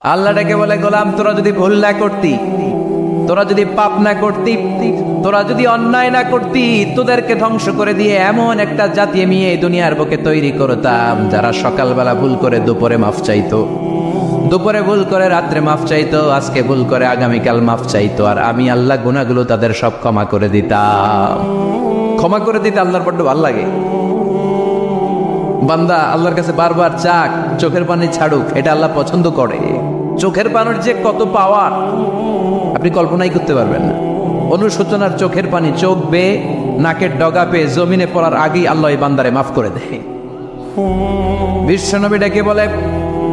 আল্লাহ ডেকে বলে, গোলাম তোরা যদি ভুল না করতি, তোরা যদি পাপ না করতি, তোরা যদি অন্যায় না করতি, তোদেরকে ধ্বংস করে দিয়ে এমন একটা জাতি আমি এই দুনিয়ার বুকে তৈরি করতাম যারা সকালবেলা ভুল করে দুপুরে মাফ চাইতো, দুপুরে ভুল করে রাত্রে মাফ চাইতো, আজকে ভুল করে আগামীকাল মাফ চাইতো, আর আমি আল্লাহ গুনাহগুলো তাদের সব ক্ষমা করে দিতাম। ক্ষমা করে দিতে আল্লাহর বড্ড ভালো লাগে। বান্দা আল্লাহর কাছে বারবার চাক, চোখের পানি ছাড়ুক, এটা আল্লাহ পছন্দ করে। চোখের পানির যে কত পাওয়ার আপনি কল্পনাই করতে পারবেন না। অনুশোচনার চোখের পানি চোখ বেয়ে নাকের ডগা পেয়ে জমিনে পড়ার আগেই আল্লাহ এই বান্দারে মাফ করে দেয়। বিশ্বনবী ডেকে বলে,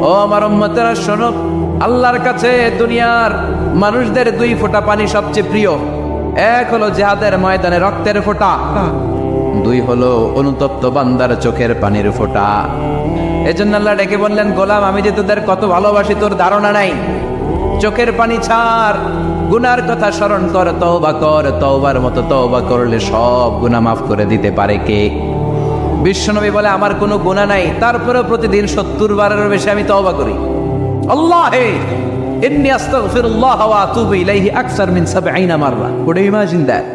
ও আমার উম্মতেরা শোনো, আল্লাহর কাছে দুনিয়ার মানুষদের দুই ফোঁটা পানি সবচেয়ে প্রিয়। এক হলো জিহাদের ময়দানে রক্তের ফোঁটা, দুই হলো অনুতপ্ত বান্দার চোখের পানির ফোঁটা। এজন্য আল্লাহ ডেকে বললেন, গোলাম আমি যে তোদের কত ভালোবাসি তোর ধারণা নাই। চোখের পানি ছাড়, গুনার কথা স্মরণ কর, তওবা কর, তওবার মতো তওবা করলে সব গুনাহ মাফ করে দিতে পারে কে? বিশ্বনবী বলে, আমার কোনো গুনাহ নাই, তারপরেও প্রতিদিন 70 বারেরও বেশি আমি তওবা করি। আল্লাহে ইন্নী আস্তাগফিরুল্লাহ ওয়া আতুবু ইলাইহি আকসার মিন 70 মাররা। Could you imagine that?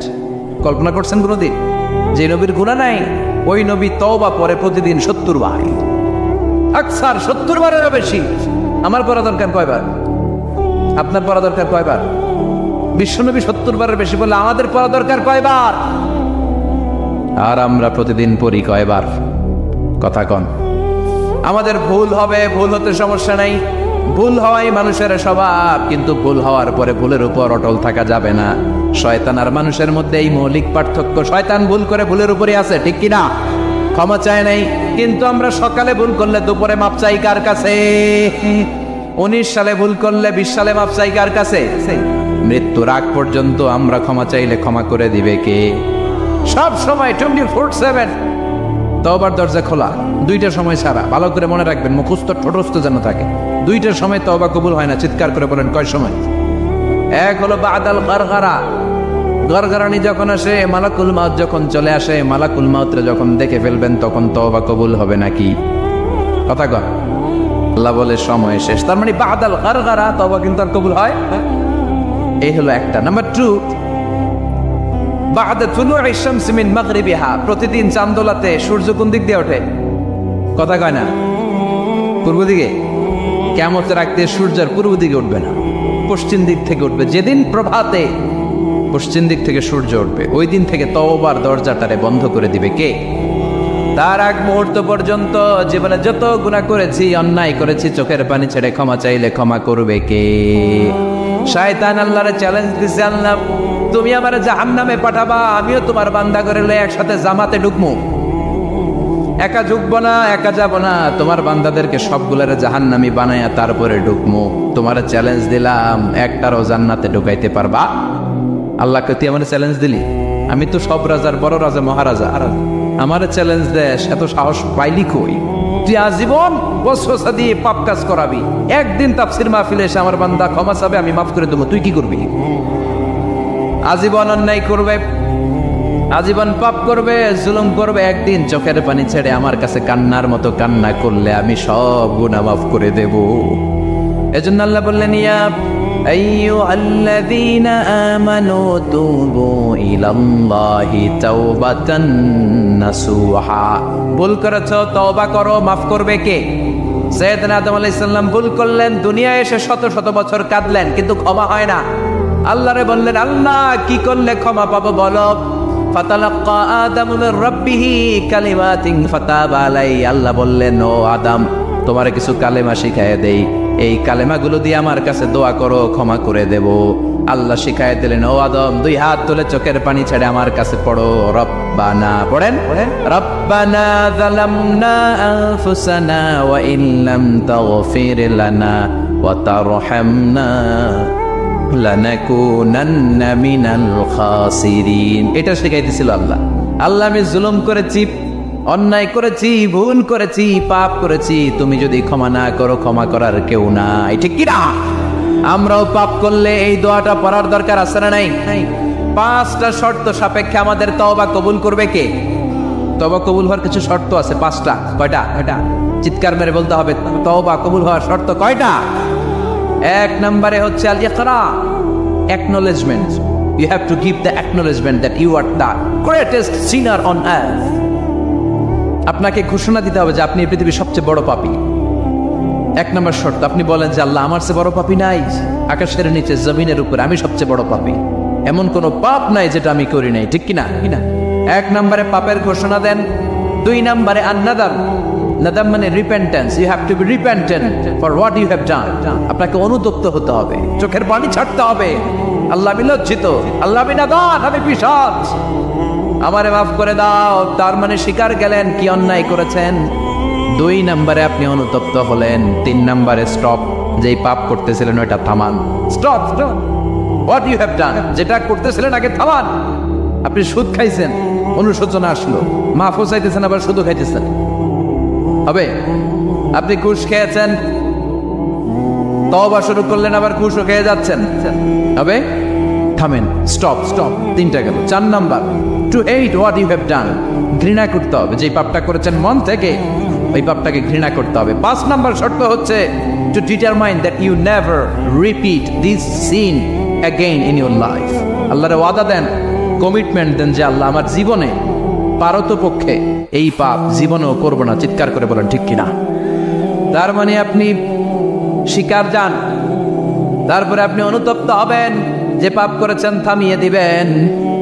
কল্পনা করছেন কোনদিন যে নবীর গুনাহ নাই ওই নবী তওবা পরে প্রতিদিন 70 বার, আকসার 70 বারেরও বেশি। আমার পড়া দরকার কয়বার? আপনার পড়া দরকার কয়বার? বিশ্বনবী 70 বারের বেশি বললে আমাদের পড়া দরকার কয়বার? আর আমরা প্রতিদিন পড়ি কয়বার? কথা কন। আমাদের ভুল হবে, ভুল হতে সমস্যা নাই, ভুল হওয়াই মানুষের স্বভাব, কিন্তু ভুল হওয়ার পরে ভুলের উপর অটল থাকা যাবে না। শয়তান আর মানুষের মধ্যে এই মৌলিক পার্থক্য। শয়তান ভুল করে ভুলের উপরই আছে, ঠিক কিনা? ক্ষমা চায় নাই, কিন্তু আমরা সকালে ভুল করলে দুপুরে মাপ চাই কার কাছে? 19 সালে ভুল করলে 20 সালে মাপ চাই কার কাছে? মৃত্যুর আগ পর্যন্ত আমরা ক্ষমা চাইলে ক্ষমা করে দিবে কে? সব সময় 24/7 তওবার দরজা খোলা, দুইটার সময় ছাড়া। ভালো করে মনে রাখবেন, মুখস্থ ঠোঁটস্থ যেন থাকে। দুইটার সময় তওবা কবুল হয় না। চিৎকার করে বলেন, কয় সময়? এক হলো বাদাল গারগারা, গরগরানি যখন আসে, মালাকুল মাউত যখন চলে আসে, মালাকুল মাউতরে যখন দেখে ফেলবেন তখন তওবা কবুল হবে নাকি? কথা কর। আল্লাহ বলে সময় শেষ, তার মানে বাদাল গারগারা তওবা কিন্তু আর কবুল হয়। এই হলো একটা। নাম্বার 2, বাদা তুলুই শামস মিন মাগরিবিহা, প্রতিদিন চাঁদোলাতে সূর্য কোন দিক দিয়ে ওঠে? কথা কয় না? পূর্ব দিকে। কিয়ামতের আগ দিয়ে সূর্যের পূর্ব দিকে উঠবে না, পশ্চিম দিক থেকে উঠবে। যেদিন প্রভাতে পশ্চিম দিক থেকে সূর্য উঠবে ওই দিন থেকে তওবার দরজাটারে বন্ধ করে দিবে কে? তার আগ মুহূর্ত পর্যন্ত জীবনে যত গুনাহ করেছি, অন্যায় করেছি, চোখের পানি ছেড়ে ক্ষমা চাইলে ক্ষমা করবে কে? শয়তান আল্লাহরে চ্যালেঞ্জ দিছে, আল্লাহ তুমি আমারে জাহান্নামে পাঠাবা, আমিও তোমার বান্দা করে লয়ে একসাথে জামাতে ঢুকমু। একা ঢুকবো না, একা যাবো না, তোমার বান্দাদেরকে সবগুলারে জাহান্নামী বানায়া তারপরে ঢুকমু। তোমার চ্যালেঞ্জ দিলাম, একটারও জান্নাতে ঢুকাইতে পারবা? আল্লাহকে তুই আমার চ্যালেঞ্জ দিলি? আমি তো সব রাজার বড় রাজা, মহারাজা, আমার চ্যালেঞ্জ দেশ, এত সাহস পাইলি কই? তুই আজীবন বসবসা দিয়ে পাপ কাজ করাবি, একদিন তাফসির মাহফিলে এসে আমার বান্দা ক্ষমা চাবে, আমি মাফ করে দেবো, তুই কি করবি? আজীবন অন্যায় করবে, আজীবন পাপ করবে, জুলুম করবে, একদিন চোখের পানি ছেড়ে আমার কাছে কান্নার মতো কান্না করলে আমি সব গুনাহ মাফ করে দেব। এজন্য আল্লাহ বললেন, ইয়া আইয়ুহাল্লাযীনা আমানু তুবু ইলাল্লাহি তাওবাতান নাসুহা। ভুল করেছো, তওবা করো, মাফ করবে কে? সাইয়েদনা আদম আলাইহিস সালাম ভুল করলেন, দুনিয়ায় এসে শত শত বছর কাঁদলেন, কিন্তু ক্ষমা হয় না। আল্লাহরে বললেন, আল্লাহ কি করলে ক্ষমা পাবো বলো? ফাতালাক্কা আদামু মির রাব্বিহি কালিমাতিন ফাতাবা আলাইহি। আল্লাহ বললেন, ও আদম, তোমারে কিছু কালেমা শিখায় দেই, এই কালেমাগুলো দিয়ে আমার কাছে দোয়া করো, ক্ষমা করে দেব। আল্লাহ শিখায় দিলেন, ও আদম, 2 হাত তুলে চোখের পানি ছেড়ে আমার কাছে পড়ো, রব্বানা, পড়েন, রব্বানা যালামনা আনফুসানা ওয়া ইল্লাম তাগফির লানা ওয়া তারহামনা লানাকুনান্না মিনাল খাসিরিন। এটা শিখাইতেছিল আল্লাহ। আল্লাহ, আমি জুলুম করেছি, অন্যায় করেছি, ভুল করেছি, পাপ করেছি, তুমি যদি ক্ষমা না করো ক্ষমা করার কেউ নাই, ঠিক কি না? আমরাও পাপ করলে এই দোয়াটা পড়ার দরকার আছে না নাই? 5টা শর্ত সাপেক্ষে আমাদের তওবা কবুল করবে কে? তওবা কবুল হওয়ার কিছু শর্ত আছে 5টা। কয়টা? চিৎকার মেরে বলতে হবে, তওবা কবুল হওয়ার শর্ত কয়টা? এক নম্বরে হচ্ছে আল ইকরা, acknowledgement. You have to give the acknowledgement that you are the greatest sinner on earth. আপনাকে ঘোষণা দিতে হবে যে আপনি এই পৃথিবীর সবচেয়ে বড় পাপী। এক নম্বর শর্ত, আপনি বলেন যে আল্লাহ আমার চেয়ে বড় পাপী নাই, আকাশের নিচে জমিনের উপরে আমি সবচেয়ে বড় পাপী, এমন কোন পাপ নাই যেটা আমি করি নাই, ঠিক কিনা? এক নম্বরে পাপের ঘোষণা দেন। দুই নম্বরে আন-নাদাম, নাদাম মানে repentance. You have to be repentant for what you have done. আপনাকে অনুতপ্ত হতে হবে, চোখের পানি ছাড়তে হবে। আল্লাহ আমি লজ্জিত, আল্লাহ আমি নাদান, আমি পিশাচ, আমারে মাফ করে দাও। তার মানে স্বীকার গেলেন কি অন্যায় করেছেন। দুই নম্বরে আপনি অনুতপ্ত হলেন। তিন নম্বরে স্টপ, যেই পাপ করতেছিলেন ওইটা থামান। Stop, what you have done, যেটা করতেছিলেন আগে থামান। আপনি সুদ খাইছেন, অনুশোচনা আসলো, মাফও চাইতেছেন, আবার সুদও খাইতেছেন, হবে? আপনি ঘুষ খেয়েছেন, তওবা শুরু করলেন, আবার ঘুষও খেয়ে যাচ্ছেন, হবে? থামেন, স্টপ। তিনটা গেল। চার number, to hate what you have done, ঘৃণা করতে হবে। যে পাপটা করেছেন মন থেকে, ওই পাপটাকে ঘৃণা করতে হবে। পাঁচ নাম্বার শর্ত হচ্ছে to determine that you never repeat this sin again in your life. আল্লাহরে ওয়াদা দেন, কমিটমেন্ট দেন যে আল্লাহ আমার জীবনে পারতপক্ষে এই পাপ জীবনেও করবো না। চিৎকার করে বলেন ঠিক কিনা? তার মানে আপনি স্বীকার যান, তারপরে আপনি অনুতপ্ত হবেন, যে পাপ করেছেন থামিয়ে দিবেন,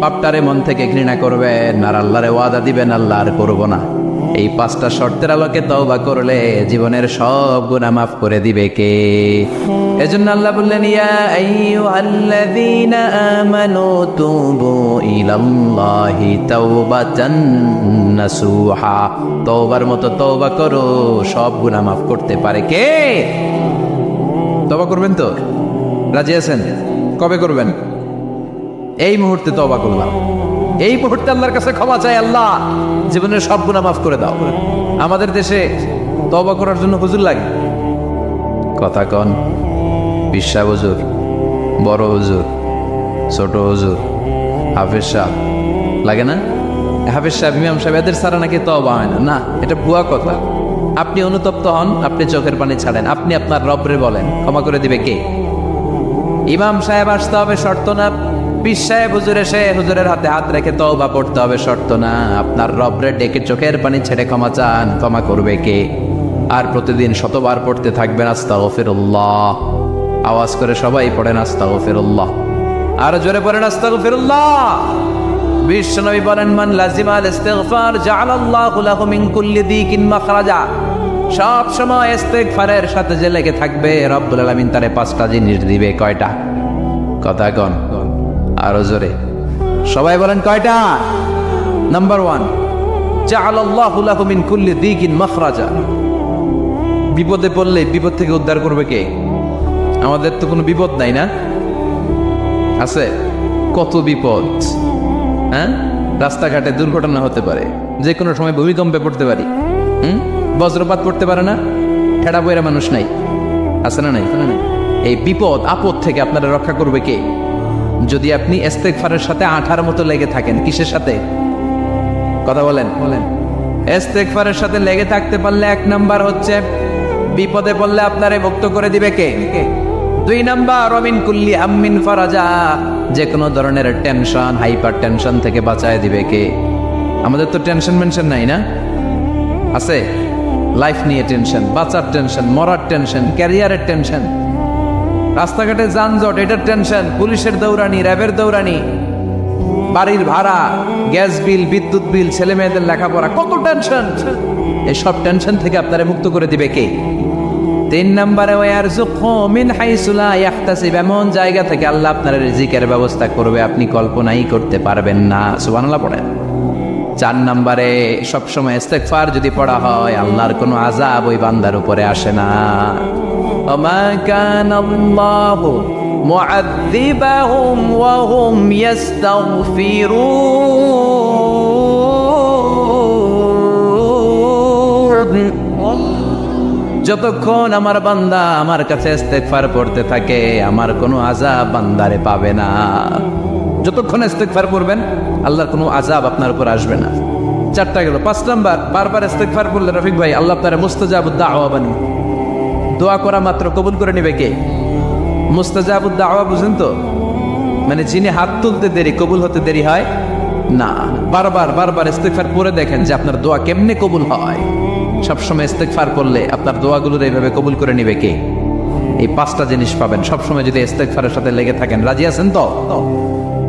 পাপটারে মন থেকে ঘৃণা করবেন, আর আল্লাহরে ওয়াদা দিবেন আল্লাহ আর করবো না। এই পাঁচটা শর্তের আলোকে তওবা করলে জীবনের সব গুনাহ মাফ করে দিবে কে? এজন্য আল্লাহ বললেন, ইয়া আইয়ুহাল্লাযীনা আমানু তুবু ইলাল্লাহি তাওবাতান নাসুহা। তওবার মতো তওবা করো, সব গুনাহ মাফ করতে পারে কে? তওবা করবেন তো? রাজি আছেন? কবে করবেন? এই মুহূর্তে তওবা করলাম, এই মুহূর্তে আল্লাহর কাছে ক্ষমা চাই, আল্লাহ জীবনের সব গুনাহ মাফ করে দাও। আমাদের দেশে তওবা করার জন্য হুজুর লাগে, কথা কন? বিশ্বাস হুজুর, বড় হুজুর, ছোট হুজুর, হাফেজ সাহেব লাগে না? হাফেজ সাহেব, ইমাম সাহেব, এদের ছাড়া নাকি তওবা হয় না। না, এটা ভুয়া কথা। আপনি অনুতপ্ত হন, আপনি চোখের পানি ছাড়েন, আপনি আপনার রবরে বলেন, ক্ষমা করে দিবে কে? ইমাম সাহেব আসতে হবে শর্ত না, পীর সাহেব হুজুর এসে হুজুরের হাতে হাত রেখে তওবা পড়তে হবে শর্ত না। আপনার রবরে ডেকে চোখের পানি ছেড়ে ক্ষমা চান, ক্ষমা করবে কে? আর প্রতিদিন শতবার পড়তে থাকবেন আস্তাগফিরুল্লাহ। আওয়াজ করে সবাই পড়েন আস্তাগফিরুল্লাহ, আর জোরে পড়েন আস্তাগফিরুল্লাহ। বিশ্বনবী বলেন, মান লাজিমাল ইস্তিগফার জাআলাল্লাহু লাহু মিন কুল্লি দিকিন মাখরাজা। সব সময় ইস্তিগফারের সাথে যে লেগে থাকবে, রব্বুল আলামিন তারে পাঁচটা জিনিস দিবে। কয়টা? কথা কন, আরো জোরে সবাই বলেন কয়টা? নাম্বার 1, জাআলাল্লাহু লাহু মিন কুল্লি দিকিন মাখরাজা। বিপদে পড়লে বিপদ থেকে উদ্ধার করবে কে? আমাদের তো কোনো বিপদ নাই, না আছে? কত বিপদ, হ্যাঁ? রাস্তাঘাটে দুর্ঘটনা হতে পারে, যে কোনো সময় ভূমিকম্পে পড়তে পারি, বজ্রপাত পড়তে পারে না, ঠেড়া বইরা মানুষ নাই, আছে না নাই? এই বিপদ আপদ থেকে আপনারা রক্ষা করবে কে? যদি আপনি ইস্তেগফারের সাথে আঠার মতো লেগে থাকেন। কিসের সাথে? কথা বলেন। ইস্তেগফারের সাথে লেগে থাকতে পারলে এক নাম্বার হচ্ছে বিপদে পড়লে আপনারে মুক্ত করে দিবে কে? 2 নাম্বার, ওমিন কুল্লি হাম্মিন ফারাজা। যে কোনো ধরনের টেনশন, হাইপার টেনশন থেকে বাঁচায় দিবে কে? আমাদের তো টেনশন মেনশন নাই, না আছে? লাইফ নিয়ে টেনশন, বাঁচার টেনশন, মরার টেনশন, ক্যারিয়ারের টেনশন, রাস্তাঘাটে যানজট, এটার টেনশন, পুলিশের দৌড়ানি, র্যাবের দৌড়ানি, বাড়ির ভাড়া, গ্যাস বিল, বিদ্যুৎ বিল, ছেলে মেয়েদের লেখাপড়া, কত টেনশন। এসব টেনশন থেকে আপনারা মুক্ত করে দিবে কে? 3 নম্বরে, ওয়ারযুকহু মিন হাইসু লা ইয়াহতাসিব। এমন জায়গা থেকে আল্লাহ আপনার রিজিকের ব্যবস্থা করবে আপনি কল্পনাই করতে পারবেন না। সুবহানাল্লাহ পড়েন। 4 নম্বরে, সবসময় ইস্তেগফার যদি পড়া হয়, আল্লাহর কোনো আযাব ওই বান্দার উপরে আসে না। ওমা কানাল্লাহু মুআযযিবাহুম ওয়া হুম ইস্তাগফিরুন। যতক্ষণ আমার বান্দা আমার কাছে ইস্তেগফার পড়তে থাকে, আমার কোনো আযাব বান্দারে পাবে না। যতক্ষণ ইস্তেগফার পড়বেন, আল্লাহর কোনো আযাব আপনার উপর আসবে না। 4টা গেল। 5 নাম্বার, বারবার ইস্তেগফার পড়লে রফিক ভাই আল্লাহ আপনারে মুস্তাজাবুদ দাওয়া বানাবে। দোয়া করা মাত্র কবুল করে নেবে কে? মুস্তাজাবুদ দাওয়া বুঝেন তো, মানে যিনি হাত তুলতে দেরি কবুল হতে দেরি হয় না। বারবার বারবার ইস্তেগফার পড়ে দেখেন যে আপনার দোয়া কেমনে কবুল হয়। সবসময় ইস্তেগফার করলে আপনার দোয়াগুলোর এইভাবে কবুল করে নিবে কে? এই 5টা জিনিস পাবেন সবসময় যদি ইস্তেগফারের সাথে লেগে থাকেন। রাজি আছেন তো?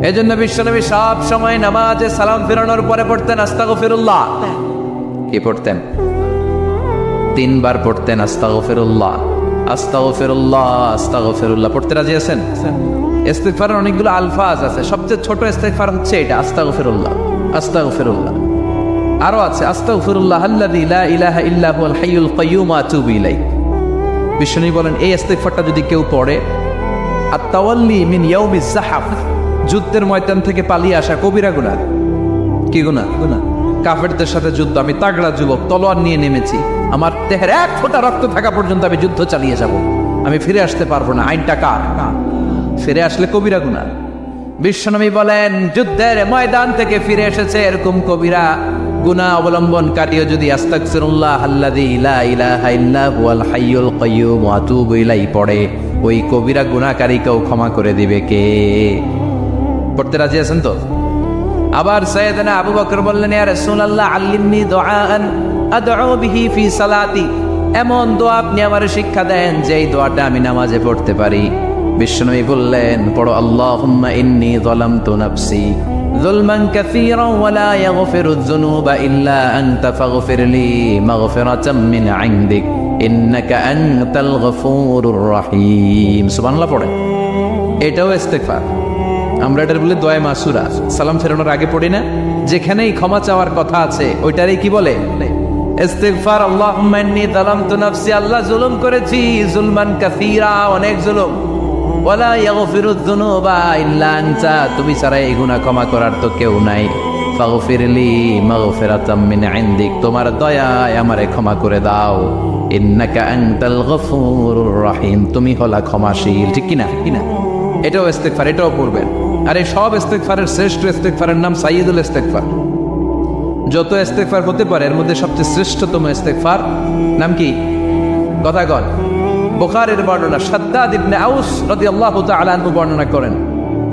এই জন্য বিশ্বনবী সব সময় নামাজে সালাম ফেরানোর পরে পড়তেন আস্তাগফিরুল্লাহ। কি পড়তেন? 3 বার পড়তেন আস্তাগফিরুল্লাহ, আস্তাগফিরুল্লাহ, আস্তাগফিরুল্লাহ। পড়তে রাজি আছেন? ইস্তেগফারের অনেকগুলো আলফাজ আছে, সবচেয়ে ছোট ইস্তেগফার হচ্ছে এটা, আস্তাগফিরুল্লাহ, আস্তাগফিরুল্লাহ। আরো আছে আস্তাগফিরুল্লাহ আল্লাযী লা ইলাহা ইল্লা হুয়াল হাইয়ুল কাইয়্যুম ওয়া আতুবু ইলাইহি। বিষ্ণু বলেন এই ইস্তেগফারটা যদি কেউ পড়ে, আত-তাওয়াল্লি মিন ইয়াউমিজ যাহাফ, যুদ্ধের ময়দান থেকে পালিয়ে আসা কবিরা গুনাহ। কি গুনাহ? কাফেরদের সাথে যুদ্ধ, আমি তাগড়া যুবক, তলোয়ার নিয়ে নেমেছি, আমার দেহের 1 ফোঁটা রক্ত থাকা পর্যন্ত আমি যুদ্ধ চালিয়ে যাব, আমি ফিরে আসতে পারবো না, আইনটা কার? ফিরে আসলে কবিরা গুনাহ। বিশ্বনবী বলেন যুদ্ধের ময়দান থেকে ফিরে এসেছে এরকম কবিরা গুনাহ অবলম্বনকারীও যদি আস্তাগফিরুল্লাহ আল্লাযী লা ইলাহা ইল্লা হুয়াল হাইয়ুল কাইয়্যুম ওয়া আতুবু ইলাইহি পড়ে, ওই কবিরা গুনাহকারীকেও ক্ষমা করে দিবে কে? পড়তে রাজি আছেন তো? আবার সাইয়েদনা আবু বকর বললেন ইয়া রাসূলুল্লাহ আল্লিমনি দুআআন আদউ বিহি ফি সালাতি, এমন দোয়া আপনি আমারে শিক্ষা দেন যে এই দোয়াটা আমি নামাজে পড়তে পারি। বিশ্বনবী বললেন পড়ো আল্লাহুম্মা ইন্নী যালামতু নাফসি যুলমান কাসীরান ওয়া লা ইয়াগফিরুয যুনুবা ইল্লা আনতা ফাগফিরলি মাগফিরাতাম মিন ইনদিক ইন্নাকা আনতাল গফুরুর রহিম। সুবহানাল্লাহ পড়ে। এটাও ইস্তেগফার। আমরা এটার বলে দোয়া মাসুরা, সালাম ফেরানোর আগে পড়ি না? যেখানেই ক্ষমা চাওয়ার কথা আছে ওইটারই কি বলে? ইস্তেগফার। আল্লাহুম্মা ইন্নী যালামতু নাফসি, আল্লাহ জুলুম করেছি, যুলমান কাসীরা, অনেক জুলুম, ওয়ালা ইয়াগফিরুয যুনুবা ইল্লা আনতা, তুমি ছাড়া এই গুনাহ ক্ষমা করার তো কেউ নাই, ফাগফিরলি মাগফিরাতাম মিন ইনদিক, তোমার দয়ায় আমারে ক্ষমা করে দাও, ইন্নাকা আনতাল গফুরুর রহিম, তুমি হলা ক্ষমাশীল। ঠিক কি না? এটাও ইস্তেগফার, এটাও পড়বেন। আর এই সব ইস্তেগফারের শ্রেষ্ঠ ইস্তেগফারের নাম সাইয়্যিদুল ইস্তেগফার। যত ইস্তেগফার হতে পারে এর মধ্যে সবচেয়ে শ্রেষ্ঠতম ইস্তেগফার নাম কি? কথা কন। বুখারীর বর্ণনা, শাদ্দাদ ইবনে আউস রাদিয়াল্লাহু তাআলা আনহু বর্ণনা করেন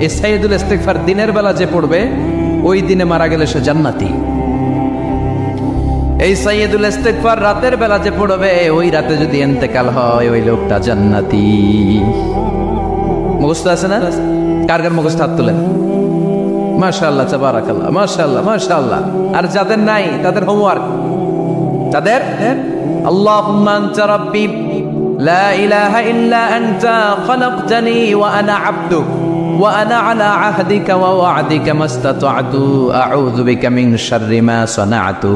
এই সাইয়্যিদুল ইস্তেগফার দিনের বেলা যে পড়বে ওই দিনে মারা গেলে সে জান্নাতি। এই সাইয়্যিদুল ইস্তেগফার রাতের বেলা যে পড়বে ওই রাতে যদি ইন্তেকাল হয় ওই লোকটা জান্নাতি। মুখস্থ আছে না? কার কার মুখস্থ হাত তোলেন? মাশাআল্লাহ, তাবারাকাল্লাহ, মাশাআল্লাহ, মাশাআল্লাহ। আর যাদের নাই তাদের হোমওয়ার্ক, তাদের আল্লাহুম্মা আনতা রাব্বি লা ইলাহা ইল্লা আনতা খালাকতানি ওয়া আনা আবদুক ওয়া আনা আলা আহদিকা ওয়া ওয়া'দিকা মাস্তাতা'তু আউযু বিকা মিন শাররি মা সানা'তু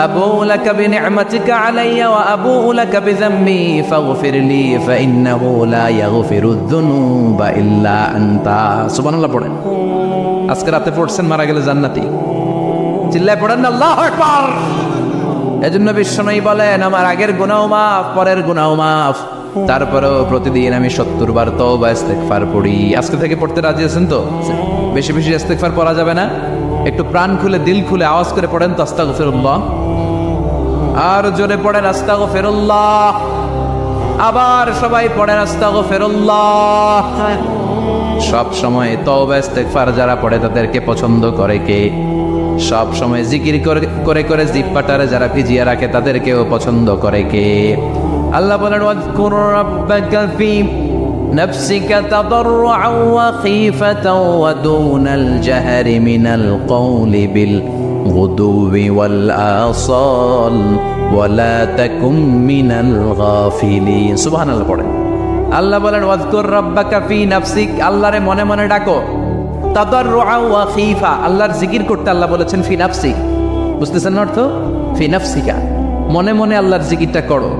আবুউ লাকা বিনি'মাতিকা আলাইয়া ওয়া আবুউ লাকা বিযামবি ফাগফিরলি ফাইন্নাহু লা ইয়াগফিরুয যুনুবা ইল্লা আনতা। সুবহানাল্লাহ পড়েন। আজকে রাতে পড়ছেন, মারা গেলে জান্নাতি। চিল্লায় পড়েন না আল্লাহু আকবার। এজন্য বিশ্বনবী বলেন আমার আগের গুনাহ মাফ, পরের গুনাহ মাফ, তারপরেও প্রতিদিন আমি 70 বার তওবা ইস্তেগফার পড়ি। আজকে থেকে পড়তে রাজি আছেন তো? বেশি বেশি ইস্তেগফার পড়া যাবে না? একটু প্রাণ খুলে দিল খুলে আওয়াজ করে পড়েন তো আস্তাগফিরুল্লাহ। আর জোরে পড়েন আস্তাগফিরুল্লাহ। আবার সবাই পড়েন আস্তাগফিরুল্লাহ। সব সময় তওবা ইস্তেগফার যারা পড়ে তাদেরকে পছন্দ করে কে? সব সময় জিকির করে করে জিহ্বাটারে যারা ভিজিয়ে রাখে তাদেরকেও পছন্দ করে কে? আল্লাহ বলেন ওয়াজকুর রাব্বাকা ফি নাফসিকা তাদাররুআন ওয়া খীফাতান ওয়া দুনাল জাহরি মিনাল কওলি বিল গুদুবি ওয়াল আসাল ওয়া লা তাকুম মিনাল গাফিলিন। সুবহানাল্লাহ পড়েন। আল্লাহ বলেন ওয়াজকুর রাব্বাকা ফি নাফসিক, আল্লাহরে মনে মনে ডাকো, তাদাররুআন ওয়া খীফা, আল্লাহর জিকির করতে আল্লাহ বলেছেন ফি নাফসিক। বুঝতেছেন না অর্থ? ফি নাফসিকা, মনে মনে আল্লাহর জিকিরটা করো।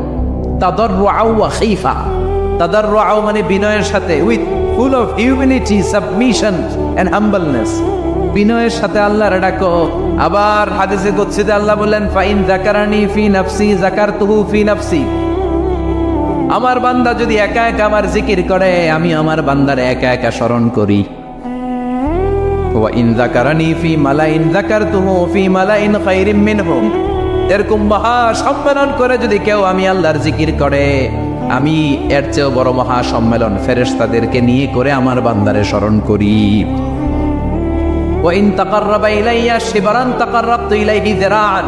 তাদাররুআন ওয়া খীফা, তাদাররুআন মানে বিনয়ের সাথে, with full of humanity, submission and humbleness, বিনয়ের সাথে আল্লাহর ডাকো। আবার হাদিসে কুদসিতে আল্লাহ বলেন ফাইন যাকারানি ফি নাফসি যাকারতুহু ফি নাফসি, আমার বান্দা যদি একা একা আমার জিকির করে আমি আমার বান্দার একা একা স্মরণ করি। ওয়া ইন যাকারানি ফি মালাইন যাকারতুহু ফি মালাইন খায়রিম মিনহু, এরকম মহা সম্মেলন করে যদি কেউ আমি আল্লাহর জিকির করে আমি এর চেয়েও বড় মহা সম্মেলন ফেরেশতাদেরকে নিয়ে করে আমার বান্দারে স্মরণ করি। ওয়াইন তাকাররাবা ইলাইয়া শিবরান তাকাররাবতু ইলাইহি যিরাআন,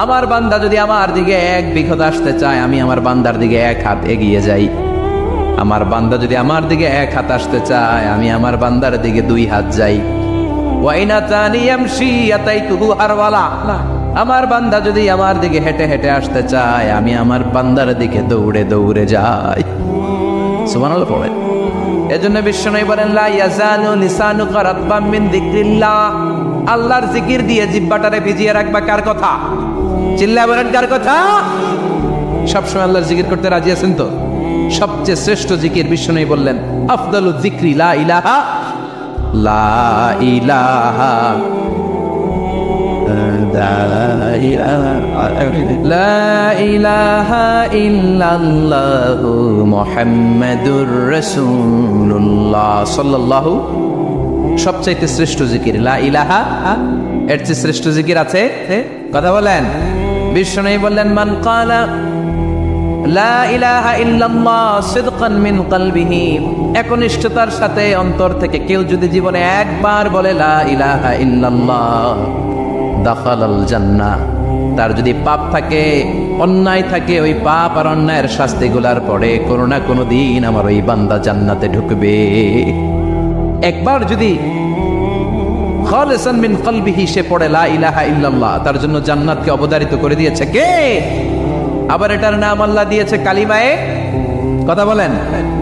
আমার বান্দা যদি আমার দিকে এক বিঘত আসতে চায়, আমি আমার বান্দার দিকে এক হাত এগিয়ে যাই। আমার বান্দা যদি আমার দিকে এক হাত আসতে চায়, আমি আমার বান্দার দিকে দুই হাত যাই। ওয়াইন আতানি ইয়ামশি আতাইতুহু হারওয়ালা, আমার বান্দা যদি আমার দিকে হেঁটে হেঁটে আসতে চায়, আমি আমার বান্দার দিকে দৌড়ে দৌড়ে যাই। সুবহানাল্লাহ পড়েন। এজন্য বিশ্বনবী বলেন, লা ইয়াজালু লিসানুকা রাতবাম মিন যিকরিল্লাহ, আল্লাহর জিকির দিয়ে জিহ্বাটারে ভিজিয়ে রাখবা। কার কথা? চিল্লায় বলেন কার কথা? সবসময় আল্লাহর জিকির করতে রাজি আছেন তো? সবচেয়ে শ্রেষ্ঠ জিকির বিশ্বনবী বললেন, আফদালু যিকরি লা ইলাহা লা ইলাহা লা ইলাহা ইল্লাল্লাহু মুহাম্মাদুর রাসূলুল্লাহ সাল্লাল্লাহু। সবচাইতে শ্রেষ্ঠ জিকির লা ইলাহা, এর চেয়ে শ্রেষ্ঠ জিকির আছে? কথা বলেন। বিশ্বনবী বললেন, মান ক্বালা লা ইলাহা ইল্লাল্লাহ সিদকান মিন কলবিহি, একনিষ্ঠতার সাথে অন্তর থেকে কেউ যদি জীবনে একবার বলে লা ইলাহা ইল্লাল্লাহ, দাখালাল জান্নাহ, তার যদি পাপ থাকে, অন্যায় থাকে, ওই পাপ আর অন্যায়ের শাস্তিগুলার পরে কোনো না কোনো দিন আমার ওই বান্দা জান্নাতে ঢুকবে। একবার যদি খালিসান মিন কলবিহি সে পড়ে লা ইলাহা ইল্লাল্লাহ, তার জন্য জান্নাতকে অবধারিত করে দিয়েছে কে? আবার এটার নাম আল্লাহ দিয়েছে কালিমায়ে, কথা বলেন,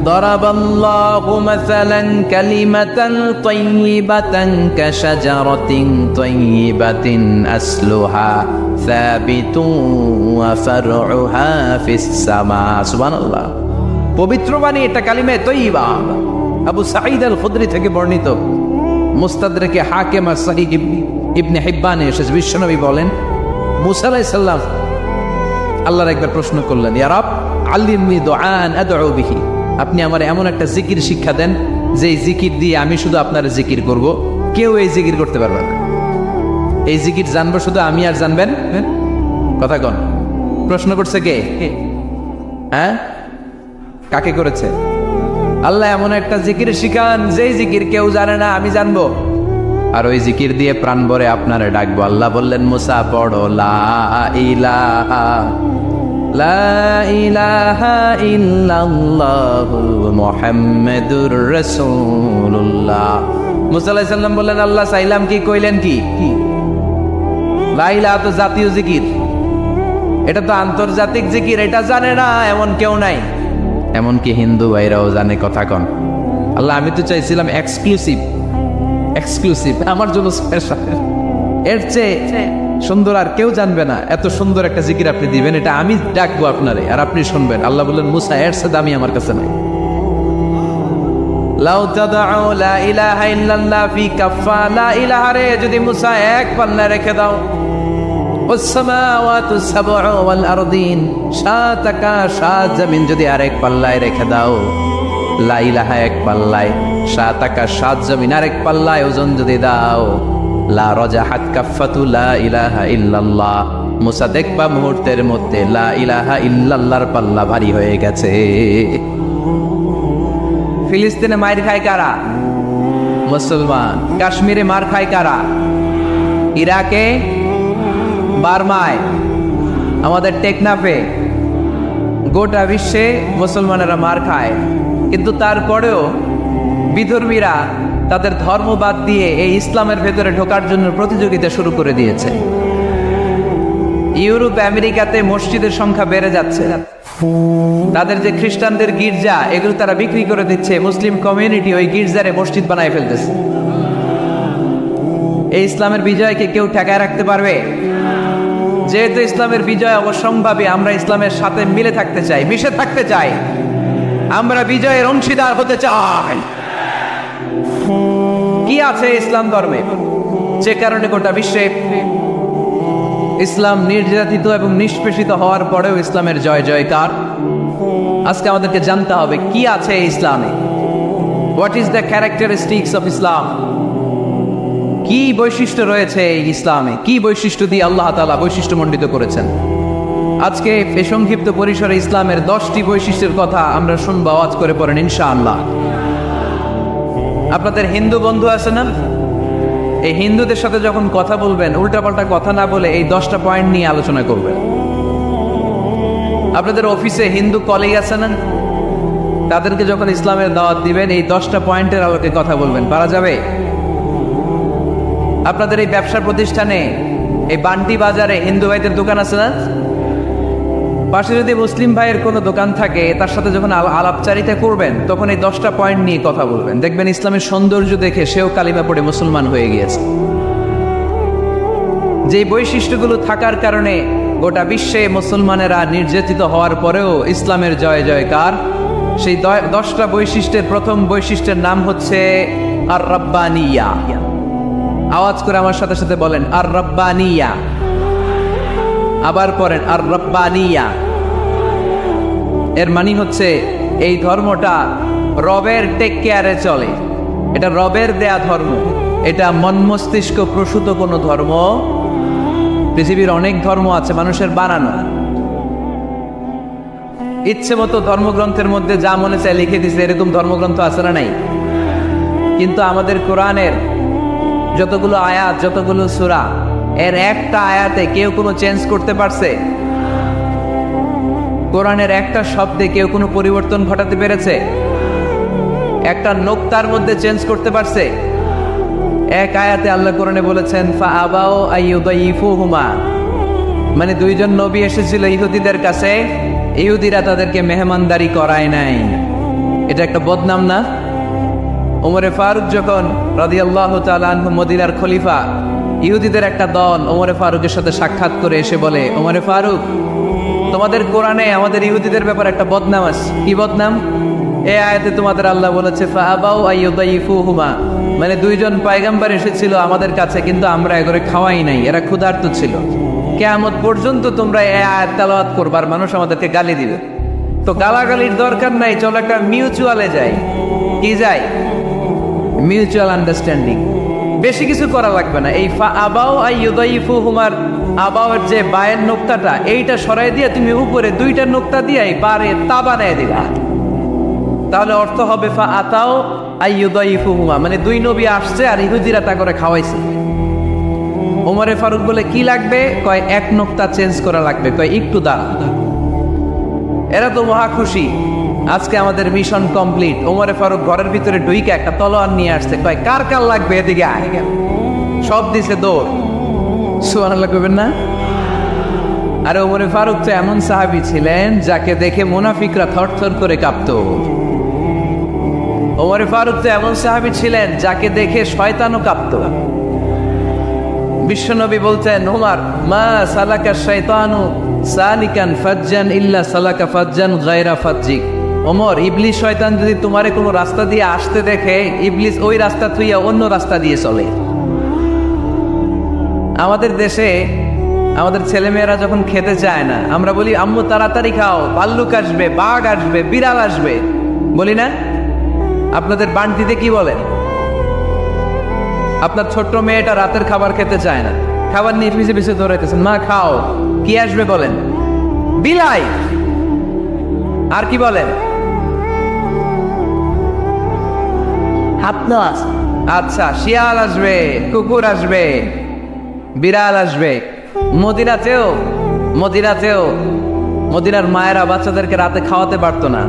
দরাবাল্লাহু মাসালান কালিমাতান তাইয়িবাতান কাশাজারাতিন তাইয়িবাতিন আসলুহা সাবিতুন ওয়া ফারউহা ফিস সামা। সুবহানাল্লাহ। পবিত্র বাণী এটা কালিমায়ে তাইয়িবা। আবু সাঈদ আল খুদরি থেকে বর্ণিত, মুস্তাদরাকে হাকিম আর সহিহ ইবনে হিব্বানে এসেছে, বিশ্বনবী বলেন, মুসা আলাইহিস সালাম আল্লাহর একবার প্রশ্ন করলেন, ইয়া রাব আল্লিমনি দুআন আদউ বিহি, আপনি আমার এমন একটা জিকির শিক্ষা দেন যে জিকির দিয়ে আমি শুধু আপনার জিকির করব, কেউ এই জিকির করতে পারবে না। এই জিকির জানবো শুধু আমি আর জানবেন। কথা কন। প্রশ্ন করছে কে? হ্যাঁ, কাকে করেছে? আল্লাহ এমন একটা জিকির শিখান যেই জিকির কেউ জানে না, আমি জানবো, আর ওই জিকির দিয়ে প্রাণ ভরে আপনারে ডাকবো। আল্লাহ বললেন, মুসা পড়ো লা ইলাহা লা ইলাহা ইল্লাল্লাহু মুহাম্মাদুর রাসূলুল্লাহ। মুসা আলাইহিস সালাম বললেন, আল্লাহ চাইলাম কি, কইলেন কি? লা ইলাহা তো জাতীয় জিকির, এটা তো আন্তর্জাতিক জিকির, এটা জানে না এমন কেউ নাই। এমনকি হিন্দু ভাইরাও জানে। কথা কন। আল্লাহ আমি তো চাইছিলাম এক্সক্লুসিভ, আমার জন্য স্পেশাল, এর চেয়ে সুন্দর আর কেউ জানবে না, এত সুন্দর একটা জিকির আপনি দিবেন, এটা আমি ডাকবো আপনারে আর আপনি শুনবেন। আল্লাহ বললেন, মুসা এর চেয়ে দামি আমার কাছে নাই। লাউ তাদউ লা ইলাহা ইল্লাল্লাহ ফি কাফা, লা ইলাহা রে যদি মুসা এক পাল্লায় রেখে দাও, ওয়াস সামাওয়াতু সাবউ ওয়াল আরদিন, সাত আকাশ সাত জমিন যদি আরেক পাল্লায় রেখে দাও, লা ইলাহা এক পাল্লায়, সাত আকাশ সাত জমিন আরেক পাল্লায় ওজন যদি দাও, লা রাজাহাত কাফাতু লা ইলাহা ইল্লাল্লাহ, মুসা দেখবা মুহূর্তের মধ্যে লা ইলাহা ইল্লাল্লাহর পাল্লা ভারী হয়ে গেছে। ফিলিস্তিনে মার খায় কারা? মুসলমান। কাশ্মীরে মার খায় কারা? ইরাকে, বার্মায়, আমাদের টেকনাফে, গোটা বিশ্বে মুসলমানেরা মার খায়। কিন্তু তারপরেও বিধর্মীরা তাদের ধর্ম বাদ দিয়ে এই ইসলামের ভেতরে ঢোকার জন্য প্রতিযোগিতা শুরু করে দিয়েছে। ইউরোপ আমেরিকাতে মসজিদের সংখ্যা বেড়ে যাচ্ছে, তাদের যে খ্রিস্টানদের গির্জা এগুলো তারা বিক্রি করে দিচ্ছে, মুসলিম কমিউনিটি ওই গির্জারে মসজিদ বানায় ফেলতেছে। এই ইসলামের বিজয়কে কেউ ঠেকায় রাখতে পারবে? যেহেতু ইসলামের বিজয় অবশ্যম্ভাবী, আমরা ইসলামের সাথে মিলে থাকতে চাই, মিশে থাকতে চাই, আমরা বিজয়ের অংশীদার হতে চাই। কি আছে ইসলাম ধর্মে যে কারণে গোটা বিশ্বে ইসলাম নির্যাতিত এবং নিষ্পেষিত হওয়ার পরেও ইসলামের জয় জয়কার? আজকে আমাদেরকে জানতে হবে কি আছে ইসলামে। What is the characteristics of Islam? কি বৈশিষ্ট্য রয়েছে এই ইসলামে? কি বৈশিষ্ট্য দিয়ে আল্লাহ তাআলা বৈশিষ্ট্যমণ্ডিত করেছেন? আজকে এই সংক্ষিপ্ত পরিসরে ইসলামের 10টি বৈশিষ্ট্যের কথা আমরা শুনবো, আওয়াজ করে পড়েন ইনশাআল্লাহ। আপনাদের হিন্দু বন্ধু আছে না? এই হিন্দুদের সাথে যখন কথা বলবেন উল্টাপাল্টা কথা না বলে এই 10টা পয়েন্ট নিয়ে আলোচনা করবেন। আপনাদের অফিসে হিন্দু কলিগ আছে না? তাদেরকে যখন ইসলামের দাওয়াত দিবেন এই 10টা পয়েন্টের আলোকে কথা বলবেন, পারা যাবে? আপনাদের এই ব্যবসা প্রতিষ্ঠানে, এই বান্টি বাজারে হিন্দু ভাইদের দোকান আছে না? পাশে যদি মুসলিম ভাইয়ের কোনো দোকান থাকে তার সাথে যখন আলাপচারিতা করবেন তখন এই 10টা পয়েন্ট নিয়ে কথা বলবেন। দেখবেন ইসলামের সৌন্দর্য দেখে সেও কালিমা পড়ে মুসলমান হয়ে গিয়েছে। যে বৈশিষ্ট্যগুলো থাকার কারণে গোটা বিশ্বে মুসলমানেরা নির্যাতিত হওয়ার পরেও ইসলামের জয় জয়কার, সেই 10টা বৈশিষ্ট্যের প্রথম বৈশিষ্ট্যের নাম হচ্ছে আর রাব্বানিয়া। আওয়াজ করে আমার সাথে সাথে বলেন আর রাব্বানিয়া। আবার পড়েন আর রাব্বানিয়া। এর মানে হচ্ছে এই ধর্মটা রবের টেক কেয়ারে চলে, এটা রবের দেয়া ধর্ম, এটা মন মস্তিষ্ক প্রসূত কোনো ধর্ম। পৃথিবীর অনেক ধর্ম আছে মানুষের বানানো, ইচ্ছে মতো ধর্মগ্রন্থের মধ্যে যা মনে চায় লিখে দিছে, এরকম ধর্মগ্রন্থ আছে না নাই? কিন্তু আমাদের কোরআনের যতগুলো আয়াত, যতগুলো সূরা, এর একটা আয়াতে কেউ কোনো চেঞ্জ করতে পারছে? কোরআনের একটা শব্দে কেউ কোনো পরিবর্তন ঘটাতে পেরেছে? একটা নোক্তার মধ্যে চেঞ্জ করতে পারছে? এক আয়াতে আল্লাহ কোরআনে বলেছেন ফাআবাউ আইয়ুদাইফুহুমা, মানে দুইজন নবী এসেছিল ইহুদিদের কাছে, ইহুদিরা তাদেরকে মেহমানদারি করায় নাই। এটা একটা বদনাম না? ওমরে ফারুক যখন রাদিয়াল্লাহু তাআলা আনহু মদিনার খলিফা, ইহুদিদের একটা দল ওমরে ফারুকের সাথে সাক্ষাৎ করে এসে বলে, ওমরে ফারুক, তোমাদের কোরআনে আমাদের ইহুদিদের ব্যাপারে একটা বদনাম আছে। কি বদনাম? এই আয়াতে তোমাদের আল্লাহ বলেছে ফাআবাউ আইয়ুদাইফুহুমা, মানে দুইজন পয়গম্বর এসেছিল আমাদের কাছে কিন্তু আমরা এগুলো খাওয়াই নাই, এরা ক্ষুধার্ত ছিল। কিয়ামত পর্যন্ত তোমরা এই আয়াত তেলাওয়াত করবার, মানুষ আমাদেরকে গালি দিবে। তো গালাগালির দরকার নাই, চলো একটা মিউচুয়ালে যাই। কি যাই? Mutual understanding. বেশি কিছু করা লাগবে না। এই ফাআবাউ আইয়ুদাইফুহুমার আবাওয়ের যে বায়ের নোক্তাটা, এইটা সরাই দিয়ে তুমি উপরে দুইটা নোক্তা দিয়ে বারে তা বানায় দিলা, তাহলে অর্থ হবে ফাআতাউ আইয়ুদাইফুহুমা, মানে দুই নবী আসছে আর ইহুদিরা তা করে খাওয়াইছে। ওমরে ফারুক বলে কি লাগবে? কয় এক নোক্তা চেঞ্জ করা লাগবে। কয় একটু দাঁড়া। এরা তো মহা খুশি, আজকে আমাদের মিশন কমপ্লিট। ওমরে ফারুক ঘরের ভিতরে ঢুইকে একটা তলোয়ার নিয়ে আসছে। কয় কার কার লাগবে? এদিকে আয়। সব দিছে দৌড়। সুবহানাল্লাহ কইবেন না? আর ওমরে ফারুক তো এমন সাহাবী ছিলেন যাকে দেখে মুনাফিকরা থরথর করে কাঁপতো। ওমরে ফারুক তো এমন সাহাবী ছিলেন যাকে দেখে শয়তানও কাঁপতো। বিশ্বনবী বলতেন, ওমর মা সালাকা শাইতানু সালিকান ফাজ্জান ইল্লা সালাকা ফাজ্জান গায়রা ফাজ্জিক। ওমর, ইবলিস শয়তান যদি তোমারে কোনো রাস্তা দিয়ে আসতে দেখে, ইবলিস ওই রাস্তা থুইয়া অন্য রাস্তা দিয়ে চলে। আমাদের দেশে আমাদের ছেলেমেয়েরা যখন খেতে চায় না, আমরা বলি আম্মু তাড়াতাড়ি খাও, ভাল্লুক আসবে, বাঘ আসবে, বিড়াল আসবে, বলি না? আপনাদের বান্টিতে কি বলেন? আপনার ছোট্ট মেয়েটা রাতের খাবার খেতে চায় না, খাবার নিয়ে পিছে পিছে দৌড়াইতেছেন, মা খাও, কি আসবে বলেন? বিলাই। আর কি বলেন? হাতনাস। আচ্ছা, শিয়াল আসবে, কুকুর আসবে, বিড়াল আসবে। মদিনাতেও মদিনার মায়েরা বাচ্চাদেরকে রাতে খাওয়াতে পারতো না,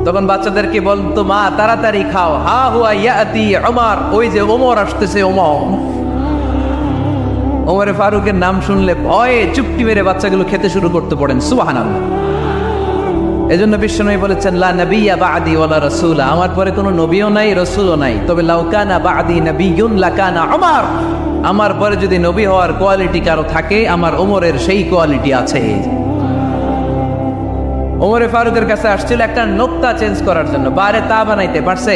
তখন বাচ্চাদেরকে বলতো মা তাড়াতাড়ি খাও, হা হুয়া ইয়াতি ওমর, ওই যে ওমর আসতেছে। ওমরে ফারুকের নাম শুনলে ভয়ে চুপটি মেরে বাচ্চাগুলো খেতে শুরু করতে পড়েন। সুবহানাল্লাহ। এজন্য বিশ্বনবী বলেছেন লা নাবিয়্যা বা'দি ওয়ালা রাসূলা, আমার পরে কোনো নবীও নাই, রাসূলও নাই, তবে লাউ কানা বা'দি নাবিয়্যুন লাকানা ওমর, আমার পরে যদি নবী হওয়ার কোয়ালিটি কারো থাকে, আমার ওমরের সেই কোয়ালিটি আছে। ওমরে ফারুকের কাছে আসছিল একটা নোক্তা চেঞ্জ করার জন্য, বারে তা বানাইতে পারছে?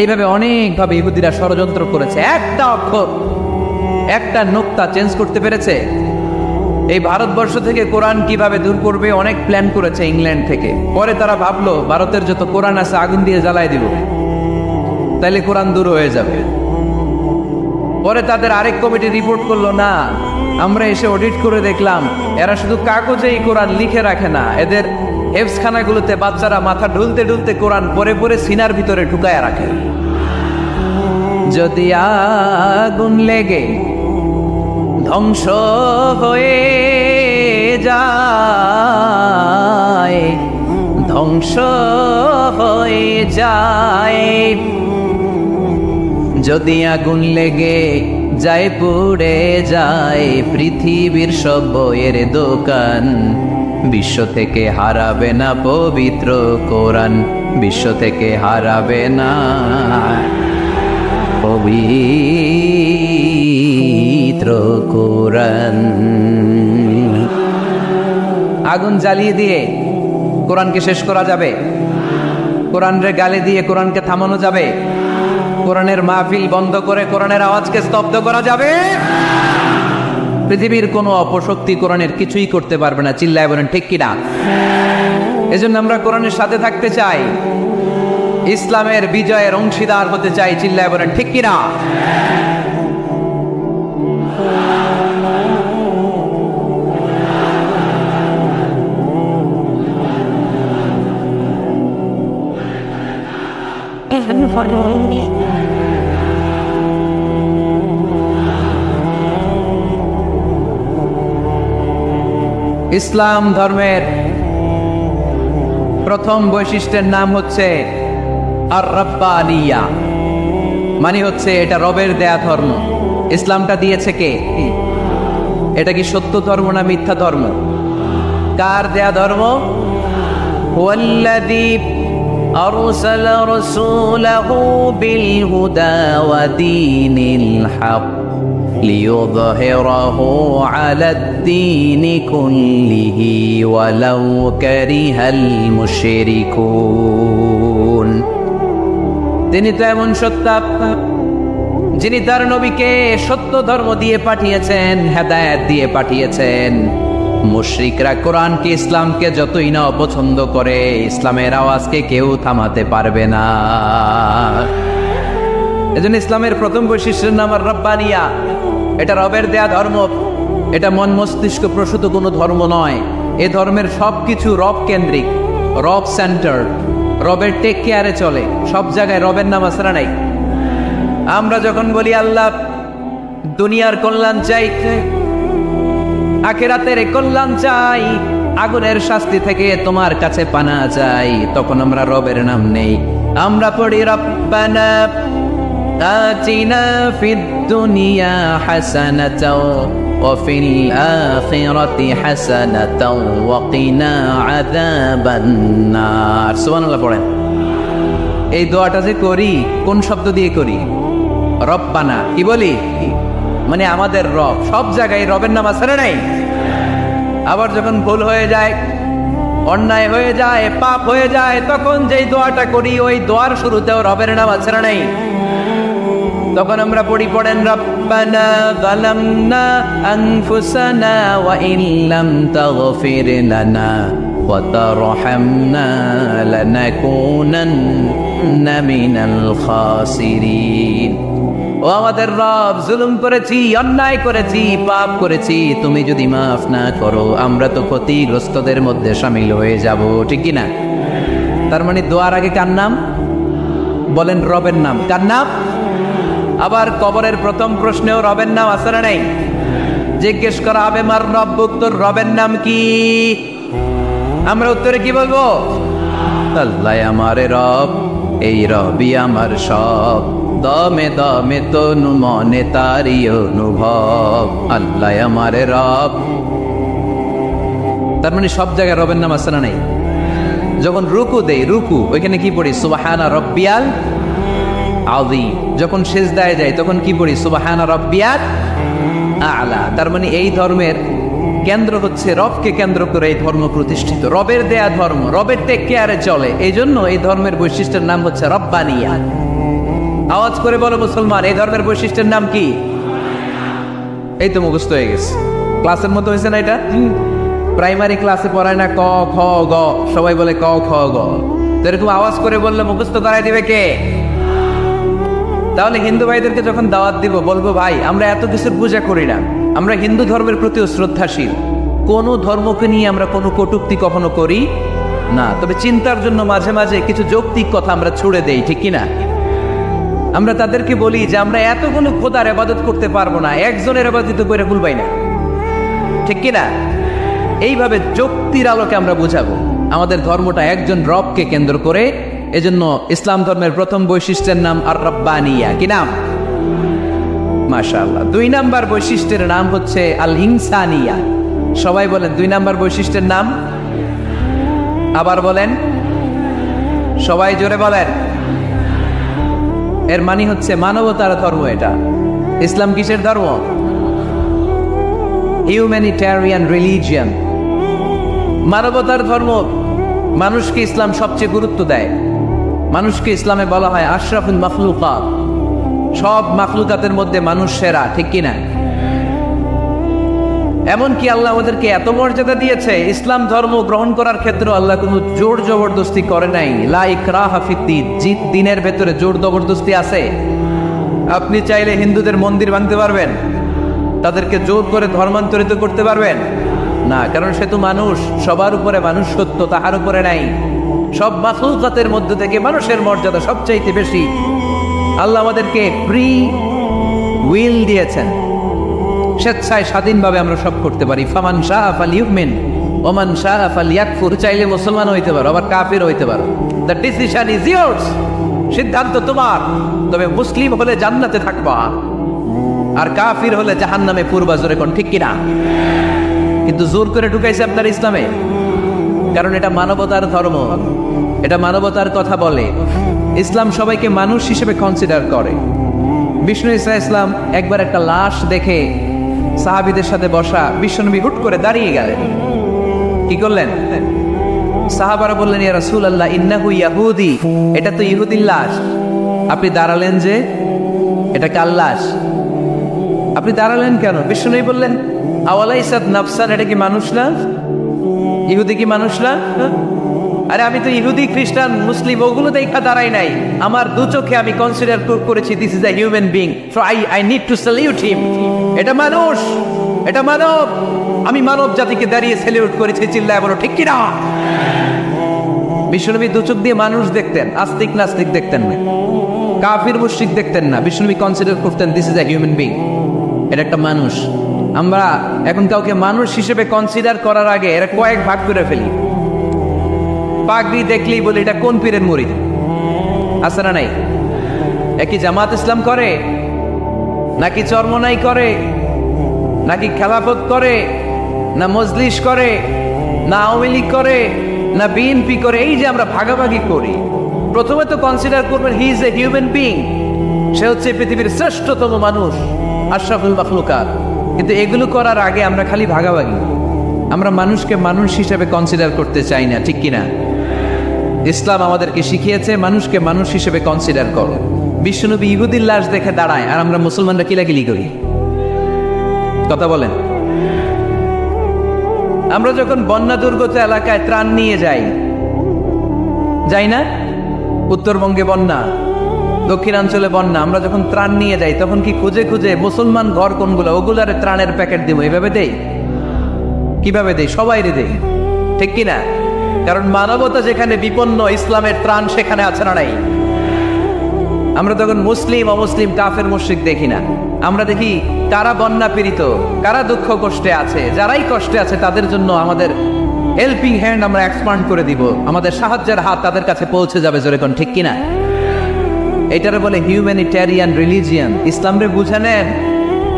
এইভাবে অনেকভাবে ইহুদিরা ষড়যন্ত্র করেছে, একটা অক্ষর, একটা নোক্তা চেঞ্জ করতে পেরেছে? এই ভারতবর্ষ থেকে কোরআন কিভাবে দূর করবে অনেক প্ল্যান করেছে ইংল্যান্ড থেকে। পরে তারা ভাবলো ভারতের যত কোরআন আছে আগুন দিয়ে জ্বালায় দিব, তাইলে কোরআন দূর হয়ে যাবে। পরে তাদের আরেক কমিটি রিপোর্ট করলো, না আমরা এসে অডিট করে দেখলাম এরা শুধু কাগজেই কোরআন লিখে রাখে না, এদের হেফসখানাগুলোতে বাচ্চারা মাথা ঢুলতে ঢুলতে কোরআন পরে পরে সিনার ভিতরে ঢুকায় রাখে। যদি আগুন লেগে ধ্বংস হয়ে যায়, ধ্বংস হয়ে যায়, যদি আগুন লেগে যায় পুড়ে যায় পৃথিবীর সব বইয়ের দোকান, বিশ্ব থেকে হারাবে না পবিত্র কোরআন, বিশ্ব থেকে হারাবে না পবিত্র কোরআন। আগুন জ্বালিয়ে দিয়ে কোরআনকে শেষ করা যাবে? কোরআনের গালি দিয়ে কোরআনকে থামানো যাবে? কোরআনের মাহফিল বন্ধ করে কোরআনের আওয়াজকে স্তব্ধ করা যাবে? পৃথিবীর কোনো অপশক্তি কোরআনের কিছুই করতে পারবে না। চিল্লায় বলেন ঠিক কিনা? এজন্য আমরা কোরআনের সাথে থাকতে চাই, ইসলামের বিজয়ের অংশীদার হতে চাই। চিল্লায় বলেন ঠিক কিনা? ইসলাম ধর্মের প্রথম বৈশিষ্ট্যের নাম হচ্ছে আর রব্বানিয়া, মানে হচ্ছে এটা রবের দেয়া ধর্ম। ইসলামটা দিয়েছে কে? এটা কি সত্য ধর্ম না মিথ্যা ধর্ম? কার দেয়া ধর্ম? ওয়াল্লাযী আরসালা রাসূলাহু বিল হুদা ওয়া দীনিল হক লিইয়ুযহিরাহু আলাদ-দীনি কুল্লিহি ওয়ালাউ কারিহাল মুশরিকুন। তিনি তো এমন সত্তা যিনি তার নবীকে সত্য ধর্ম দিয়ে পাঠিয়েছেন, হেদায়েত দিয়ে পাঠিয়েছেন। মুশরিকরা কোরআনকে, ইসলামকে যতই না অপছন্দ করে, ইসলামের আওয়াজকে কেউ থামাতে পারবে না। এজন্য ইসলামের প্রথম বৈশিষ্ট্যের নাম আর রব্বানিয়া। এটা রবের দেয়া ধর্ম, এটা মন মস্তিষ্ক প্রসূত কোনো ধর্ম নয়। এ ধর্মের সবকিছু রব কেন্দ্রিক, রব সেন্টার, রবের টেক কেয়ারে চলে। সব জায়গায় রবের নাম আসরা নাই। আমরা যখন বলি আল্লাহ দুনিয়ার কল্যাণ চাই, আখিরাতের কল্যাণ চাই, আগুনের শাস্তি থেকে তোমার কাছে পানা চাই, তখন আমরা রবের নাম নেই। আমরা পড়ি রব্বানা আতিনা ফিদ দুনিয়া হাসানাতাও ওয়া ফিল আখিরাতি হাসানাতাও ওয়া কিনা আযাবান নার। সুবহানাল্লাহ পড়েন। এই দোয়াটা যে করি, কোন শব্দ দিয়ে করি? রব্বানা। কি বলি? মানে আমাদের রব। সব জায়গায় রবের নাম আছে না নাই? আবার যখন ভুল হয়ে যায়, অন্যায় হয়ে যায়, পাপ হয়ে যায়, তখন যেই দোয়াটা করি ওই দোয়ার শুরুতেও রবের নাম আছে না নাই? তখন আমরা পড়েন রব্বানা যালামনা আনফুসানা ওয়া ইল্লাম তাগফির লানা ওয়া তারহামনা লানাকুনান্না মিনাল খাসিরিন। ও আমাদের রব, জুলুম করেছি, অন্যায় করেছি, পাপ করেছি, তুমি যদি মাফ না করো আমরা তো ক্ষতিগ্রস্তদের মধ্যে শামিল হয়ে যাব। ঠিক কি না? তার মানে দোয়ার আগে কার নাম? বলেন রবের নাম। কার নাম? আবার কবরের প্রথম প্রশ্নেও রবের নাম আছে না নাই? জিজ্ঞেস করা হবে মার রব্বুক, তোর রবের নাম কি? আমরা উত্তরে কি বলবো? আল্লাহ আমারে রব, এই রবি আমার সব, দমে দমে তনু মনে তারি অনুভব, আল্লাহ আমারে রব। তার মানে সব জায়গায় রবের নাম আছে না নাই? যখন রুকু দেই, রুকু ওইখানে কি পড়ি? সুবহানা রব্বিয়াল আযীম। যখন সিজদায় যাই তখন কি পড়ি? সুবহানা রব্বিয়াল আ'লা। তার মানে এই ধর্মের কেন্দ্র হচ্ছে রবকে কেন্দ্র করে এই ধর্ম প্রতিষ্ঠিত। রবের দেয়া ধর্ম, রবের টেক কেয়ারে চলে। এই জন্য এই ধর্মের বৈশিষ্ট্যের নাম হচ্ছে রব্বানিয়া। আওয়াজ করে বলো মুসলমান, এই ধর্মের বৈশিষ্ট্যের নাম কি? এই তো মুখস্থ হয়ে গেছে। ক্লাসের মতো হয়েছে না এটা? প্রাইমারি ক্লাসে পড়ায় না ক খ গ, সবাই বলে ক খ গ। তো এরকম আওয়াজ করে বললে মুখস্থ করাই দিবে কে? তাহলে হিন্দু ভাইদেরকে যখন দাওয়াত দিব বলবো, ভাই আমরা এত কিছুর পূজা করি না, আমরা হিন্দু ধর্মের প্রতিও শ্রদ্ধাশীল, কোনো ধর্মকে নিয়ে আমরা কোনো কটূক্তি কখনো করি না, তবে চিন্তার জন্য মাঝে মাঝে কিছু যৌক্তিক কথা আমরা ছুড়ে দেই, ঠিক কিনা? আমরা তাদেরকে বলি যে আমরা এতগুলো খোদার ইবাদত করতে পারবো না, একজনের ইবাদত করে ভুলবাই না, ঠিক কিনা? এইভাবে যুক্তির আলোকে আমরা বুঝাবো আমাদের ধর্মটা একজন রবকে কেন্দ্র করে। এজন্য ইসলাম ধর্মের প্রথম বৈশিষ্ট্যের নাম আর রব্বানিয়া। কি নাম? মাশাআল্লাহ। 2 নাম্বার বৈশিষ্ট্যের নাম হচ্ছে আল ইনসানিয়া। সবাই বলেন 2 নাম্বার বৈশিষ্ট্যের নাম, আবার বলেন, সবাই জোরে বলেন। এর মানে হচ্ছে মানবতার ধর্ম। এটা ইসলাম কিসের ধর্ম? হিউম্যানিটেরিয়ান রিলিজিয়ান, মানবতার ধর্ম। মানুষকে ইসলাম সবচেয়ে গুরুত্ব দেয়। মানুষকে ইসলামে বলা হয় আশরাফুল মাখলুকাত, সব মাখলুকাতের মধ্যে মানুষ সেরা, ঠিক কিনা? এমনকি আল্লাহ আমাদেরকে এত মর্যাদা দিয়েছে, ইসলাম ধর্ম গ্রহণ করার ক্ষেত্রে আল্লাহ কোনো জোর জবরদস্তি করে নাই। লা ইকরাহা ফিদ্দীন, দিনের ভেতরে জোর জবরদস্তি আছে? আপনি চাইলে হিন্দুদের মন্দির ভাঙতে পারবেন, তাদেরকে জোর করে ধর্মান্তরিত করতে পারবেন না, কারণ সে তো মানুষ, সবার উপরে মানুষ সত্য, তাহার উপরে নাই। সব মাখলুকাতের মধ্যে থেকে মানুষের মর্যাদা সবচাইতে বেশি। আল্লাহ আমাদেরকে ফ্রি উইল দিয়েছেন, স্বেচ্ছায় স্বাধীনভাবে আমরা সব করতে পারি। ফামান শাআ ফালিউমিন ওয়া মান শাআ ফালিয়াকফুর। চাইলে মুসলমান হইতে পারো, আবার কাফির হইতে পারো। দ্য ডিসিশন ইজ ইয়ার্স, সিদ্ধান্ত তোমার। তবে মুসলিম হলে জান্নাতে থাকবা, আর কাফির হলে জাহান্নামে পূর্বা। জোরে কোন ঠিক কিনা? কিন্তু জোর করে ঢুকাইছে আপনার ইসলামে, কারণ এটা মানবতার ধর্ম, এটা মানবতার কথা বলে। ইসলাম সবাইকে মানুষ হিসেবে কনসিডার করে। বিষ্ণু ইসা ইসলাম একবার একটা লাশ দেখে সাহাবীদের সাথে বসা, বিশ্বনবী হুট করে দাঁড়িয়ে গেলেন। কি করলেন? সাহাবারা বললেন, ইয়া রাসূলুল্লাহ ইন্নাহু ইয়াহুদি, এটা তো ইহুদির লাশ। আপনি দাঁড়ালেন যে, এটা কার লাশ? আপনি দাঁড়ালেন কেন? বিশ্বনবী বললেন, আওয়ালাইসাত নাফসান, এটা কি মানুষ না? ইহুদি কি মানুষ না? আরে আমি তো ইহুদি, খ্রিস্টান, মুসলিম ওগুলো দেখা দাঁড়াই নাই, আমার দু চোখে আমি কনসিডার করেছি this is a human being, so I need to salute হিম। এটা মানুষ, এটা মানব। আমি মানব জাতিকে দাঁড়িয়ে স্যালিউট করেছি, চিল্লায় বলো ঠিক কিনা? বিশ্বনবী দু চোখ দিয়ে মানুষ দেখতেন, আস্তিক নাস্তিক দেখতেন না, কাফির মুশরিক দেখতেন না। বিশ্বনবী কনসিডার করতেন this is a human being, এটা একটা মানুষ। আমরা এখন কাউকে মানুষ হিসেবে কনসিডার করার আগে এরা কয়েক ভাগ করে ফেলি। পাগড়ি দেখলেই বলি এটা কোন পীরের মুরিদ, আছে না নাই? একই জামাত ইসলাম করে, নাকি চরমনাই করে, নাকি খেলাফত করে, না মজলিস করে, না আওয়ামী লীগ করে, না বিএনপি করে? এই যে আমরা ভাগাভাগি করি, প্রথমে তো কনসিডার করবেন he is a human being, সে হচ্ছে পৃথিবীর শ্রেষ্ঠতম মানুষ, আশরাফুল মাখলুকাত। কিন্তু এগুলো করার আগে আমরা খালি ভাগাভাগি, আমরা মানুষকে মানুষ হিসেবে কনসিডার করতে চাই না, ঠিক কিনা? ইসলাম আমাদেরকে শিখিয়েছে মানুষকে মানুষ হিসেবে কনসিডার করো। বিশ্বনবী ইহুদির লাশ দেখে দাঁড়ায়, আর আমরা মুসলমানরা কিলাকিলি করি। কথা বলেন। আমরা যখন বন্যা দুর্গত এলাকায় ত্রাণ নিয়ে যাই না? উত্তরবঙ্গে বন্যা, দক্ষিণাঞ্চলে বন্যা, আমরা যখন ত্রাণ নিয়ে যাই তখন কি খুঁজে খুঁজে মুসলমান ঘর কোনগুলো, ওগুলারে ত্রাণের প্যাকেট দিব, এভাবে দেই? কিভাবে দেই? সবাইরে দেই, ঠিক কিনা? কারণ মানবতা যেখানে বিপন্ন, ইসলামের ত্রাণ সেখানে আছে না নাই? আমরা তখন মুসলিম অমুসলিম কাফের মুশরিক দেখি না, আমরা দেখি কারা বন্যা পীড়িত, কারা দুঃখ কষ্টে আছে। যারাই কষ্টে আছে তাদের জন্য আমাদের হেল্পিং হ্যান্ড আমরা এক্সপান্ড করে দিব, আমাদের সাহায্যের হাত তাদের কাছে পৌঁছে যাবে। জোরে কোন ঠিক কিনা? এটারে বলে হিউম্যানিটেরিয়ান রিলিজিয়ান। ইসলামরে বুঝে নেন,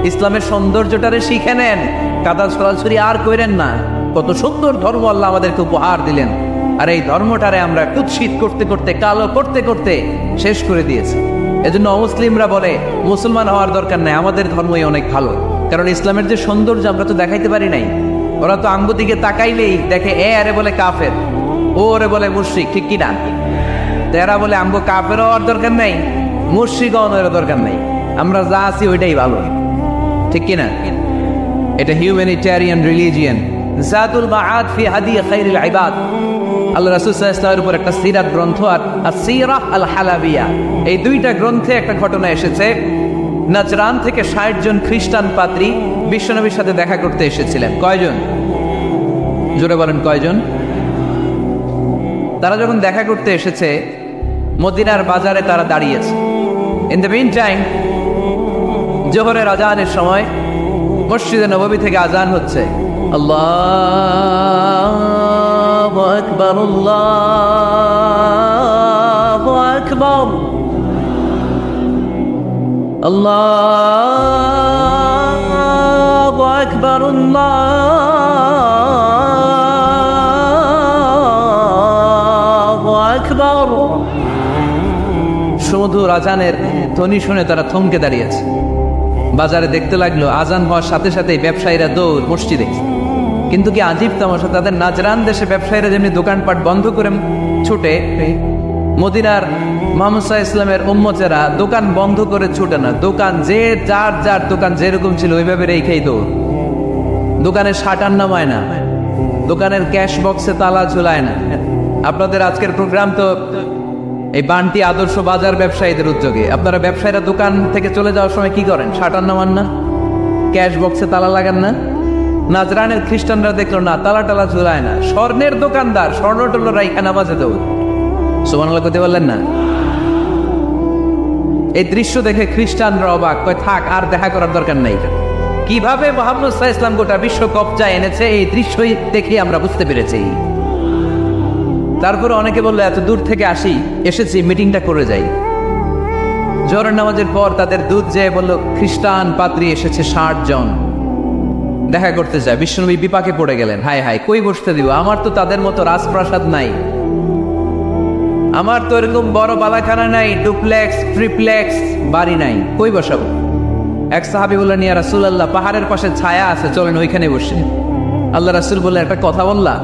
ইসলামের সৌন্দর্যটারে শিখে নেন, কাদা ছড়াছড়ি আর করেন না। কত সুন্দর ধর্ম আল্লাহ আমাদেরকে উপহার দিলেন, আর এই ধর্মটারে আমরা কুৎসিত করতে করতে, কালো করতে করতে শেষ করে দিয়েছি। এজন্য অমুসলিমরা বলে মুসলমান হওয়ার দরকার নাই, আমাদের ধর্মই অনেক ভালো। কারণ ইসলামের যে সৌন্দর্য আমরা তো দেখাইতে পারি নাই। ওরা তো আঙ্গ দিকে তাকাইলেই দেখে এ আরে বলে কাফের, ও ওরে বলে মুশরিক, ঠিক কিনা? এরা বলে আমগো কাফের হওয়ার দরকার নাই, মুশরিক হওয়ার দরকার নাই, আমরা যা আছি ওইটাই ভালো, ঠিক কিনা? এটা হিউম্যানিটেরিয়ান রিলিজিয়ান। জাতুল মাআদ ফি হাদি খায়রিল ইবাদ। আল্লাহ রাসূল সাল্লাল্লাহু আলাইহি ওয়াসাল্লামের উপর একটা সিরাত গ্রন্থ আর আসিরাহ আল হালাবিয়া, এই দুইটা গ্রন্থে একটা ঘটনা এসেছে। নাজরান থেকে 60 জন খ্রিস্টান পাদ্রী বিশ্বনবীর সাথে দেখা করতে এসেছিলেন। কয়জন? জোরে বলেন কয়জন? তারা যখন দেখা করতে এসেছে, মদিনার বাজারে তারা দাঁড়িয়েছে। ইন দ্য মিন টাইম জোহরের আজানের সময় মসজিদে নববী থেকে আজান হচ্ছে। আল্লাহু আকবার, আল্লাহু আকবার, আল্লাহু আকবার, আল্লাহু আকবার। সুমধুর আজানের ধ্বনি শুনে তারা থমকে দাঁড়িয়েছে। বাজারে দেখতে লাগলো আজান হওয়ার সাথে সাথেই ব্যবসায়ীরা দৌড় মসজিদে। কিন্তু কি আজীব তামাশা, তাদের নাজরান দেশে ব্যবসায়ীরা যেমনি দোকানপাট বন্ধ করে ছুটে, মদিনার মুহাম্মদ সাল্লাল্লাহু আলাইহি ওয়াসাল্লামের উম্মতেরা দোকান বন্ধ করে ছুটে না। দোকান যে যার যার দোকান যেরকম ছিল ওইভাবে রেখেই দৌড়। দোকানের শাটার নামায় না, দোকানের ক্যাশ বক্সে তালা ঝুলায় না। আপনাদের আজকের প্রোগ্রাম তো এই বান্টি আদর্শ বাজার ব্যবসায়ীদের উদ্যোগে। আপনারা ব্যবসায়ীরা দোকান থেকে চলে যাওয়ার সময় কি করেন? শাটার নামান না, ক্যাশ বক্সে তালা লাগান না। নাজরানের খ্রিস্টানরা দেখলো না, তালা টালা ঝুলায় না। স্বর্ণের দোকানদার স্বর্ণ টল্ল রাইখা নামাজে দৌড়। সুবহানাল্লাহ কইতে বললেন না? এই দৃশ্য দেখে খ্রিস্টানরা অবাক, কয় থাক আর দেখা করার দরকার নাই। কিভাবে মুহাম্মদ সাল্লাল্লাহু আলাইহি ওয়াসাল্লাম গোটা বিশ্ব কবজায় এনেছে এই দৃশ্যই দেখে আমরা বুঝতে পেরেছি। তারপরে অনেকে বললো এত দূর থেকে এসেছি মিটিংটা করে যাই। জোহরের নামাজের পর তাদের দুধ যেয়ে বললো খ্রিস্টান পাদ্রী এসেছে 60 জন দেখা করতে যায়। বিশ্বনবী বিপাকে পড়ে গেলেন, হায় হায় কই বসতে দিব, আমার তো তাদের মতো রাজপ্রাসাদ নাই, আমার তো এরকম বড় বালাখানা নাই, ডুপ্লেক্স ট্রিপ্লেক্স বাড়ি নাই, কই বসাবো? এক সাহাবী বললেন, ইয়া রাসূলুল্লাহ পাহাড়ের পাশে ছায়া আছে, চলেন ওইখানে বসে। আল্লাহ রাসূল বললেন, একটা কথা বললা,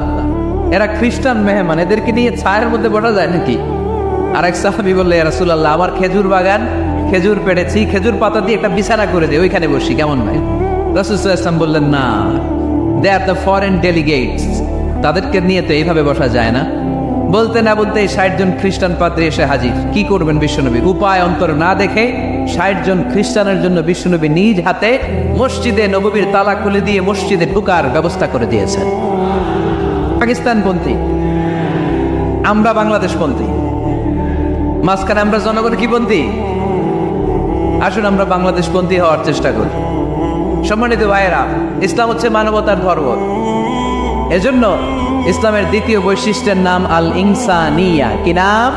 এরা খ্রিস্টান মেহমান, এদেরকে নিয়ে ছায়ার মধ্যে বসা যায় নাকি? আর এক সাহাবী বললেন, ইয়া রাসূলুল্লাহ আমার খেজুর বাগান, খেজুর পেড়েছি, খেজুর পাতা দিয়ে একটা বিছানা করে দে, ওইখানে বসি, কেমন নয়? রাসূল সাল্লাল্লাহু আলাইহি ওয়াসাল্লাম বললেন, না, দে আর দ্য ফরেন ডেলিগেটস, তাদেরকে নিয়ে তো এইভাবে বসা যায় না। বলতে না বলতে 60 জন খ্রিস্টান পাদ্রী এসে হাজির। কি করবেন বিশ্বনবী? উপায় অন্তর না দেখে 60 জন খ্রিস্টানের জন্য বিশ্বনবী নিজ হাতে মসজিদে নববীর তালা খুলে দিয়ে মসজিদে ঢুকার ব্যবস্থা করে দিয়েছেন। পাকিস্তানপন্থী, আমরা বাংলাদেশপন্থী, মাঝখানে আমরা জনগণ কি পন্থী? আসুন আমরা বাংলাদেশপন্থী হওয়ার চেষ্টা করি। সম্মানিত ভাইয়েরা, ইসলাম হচ্ছে মানবতার ধর্ম। এজন্য ইসলামের দ্বিতীয় বৈশিষ্ট্যের নাম আল ইনসানিয়া। কি নাম?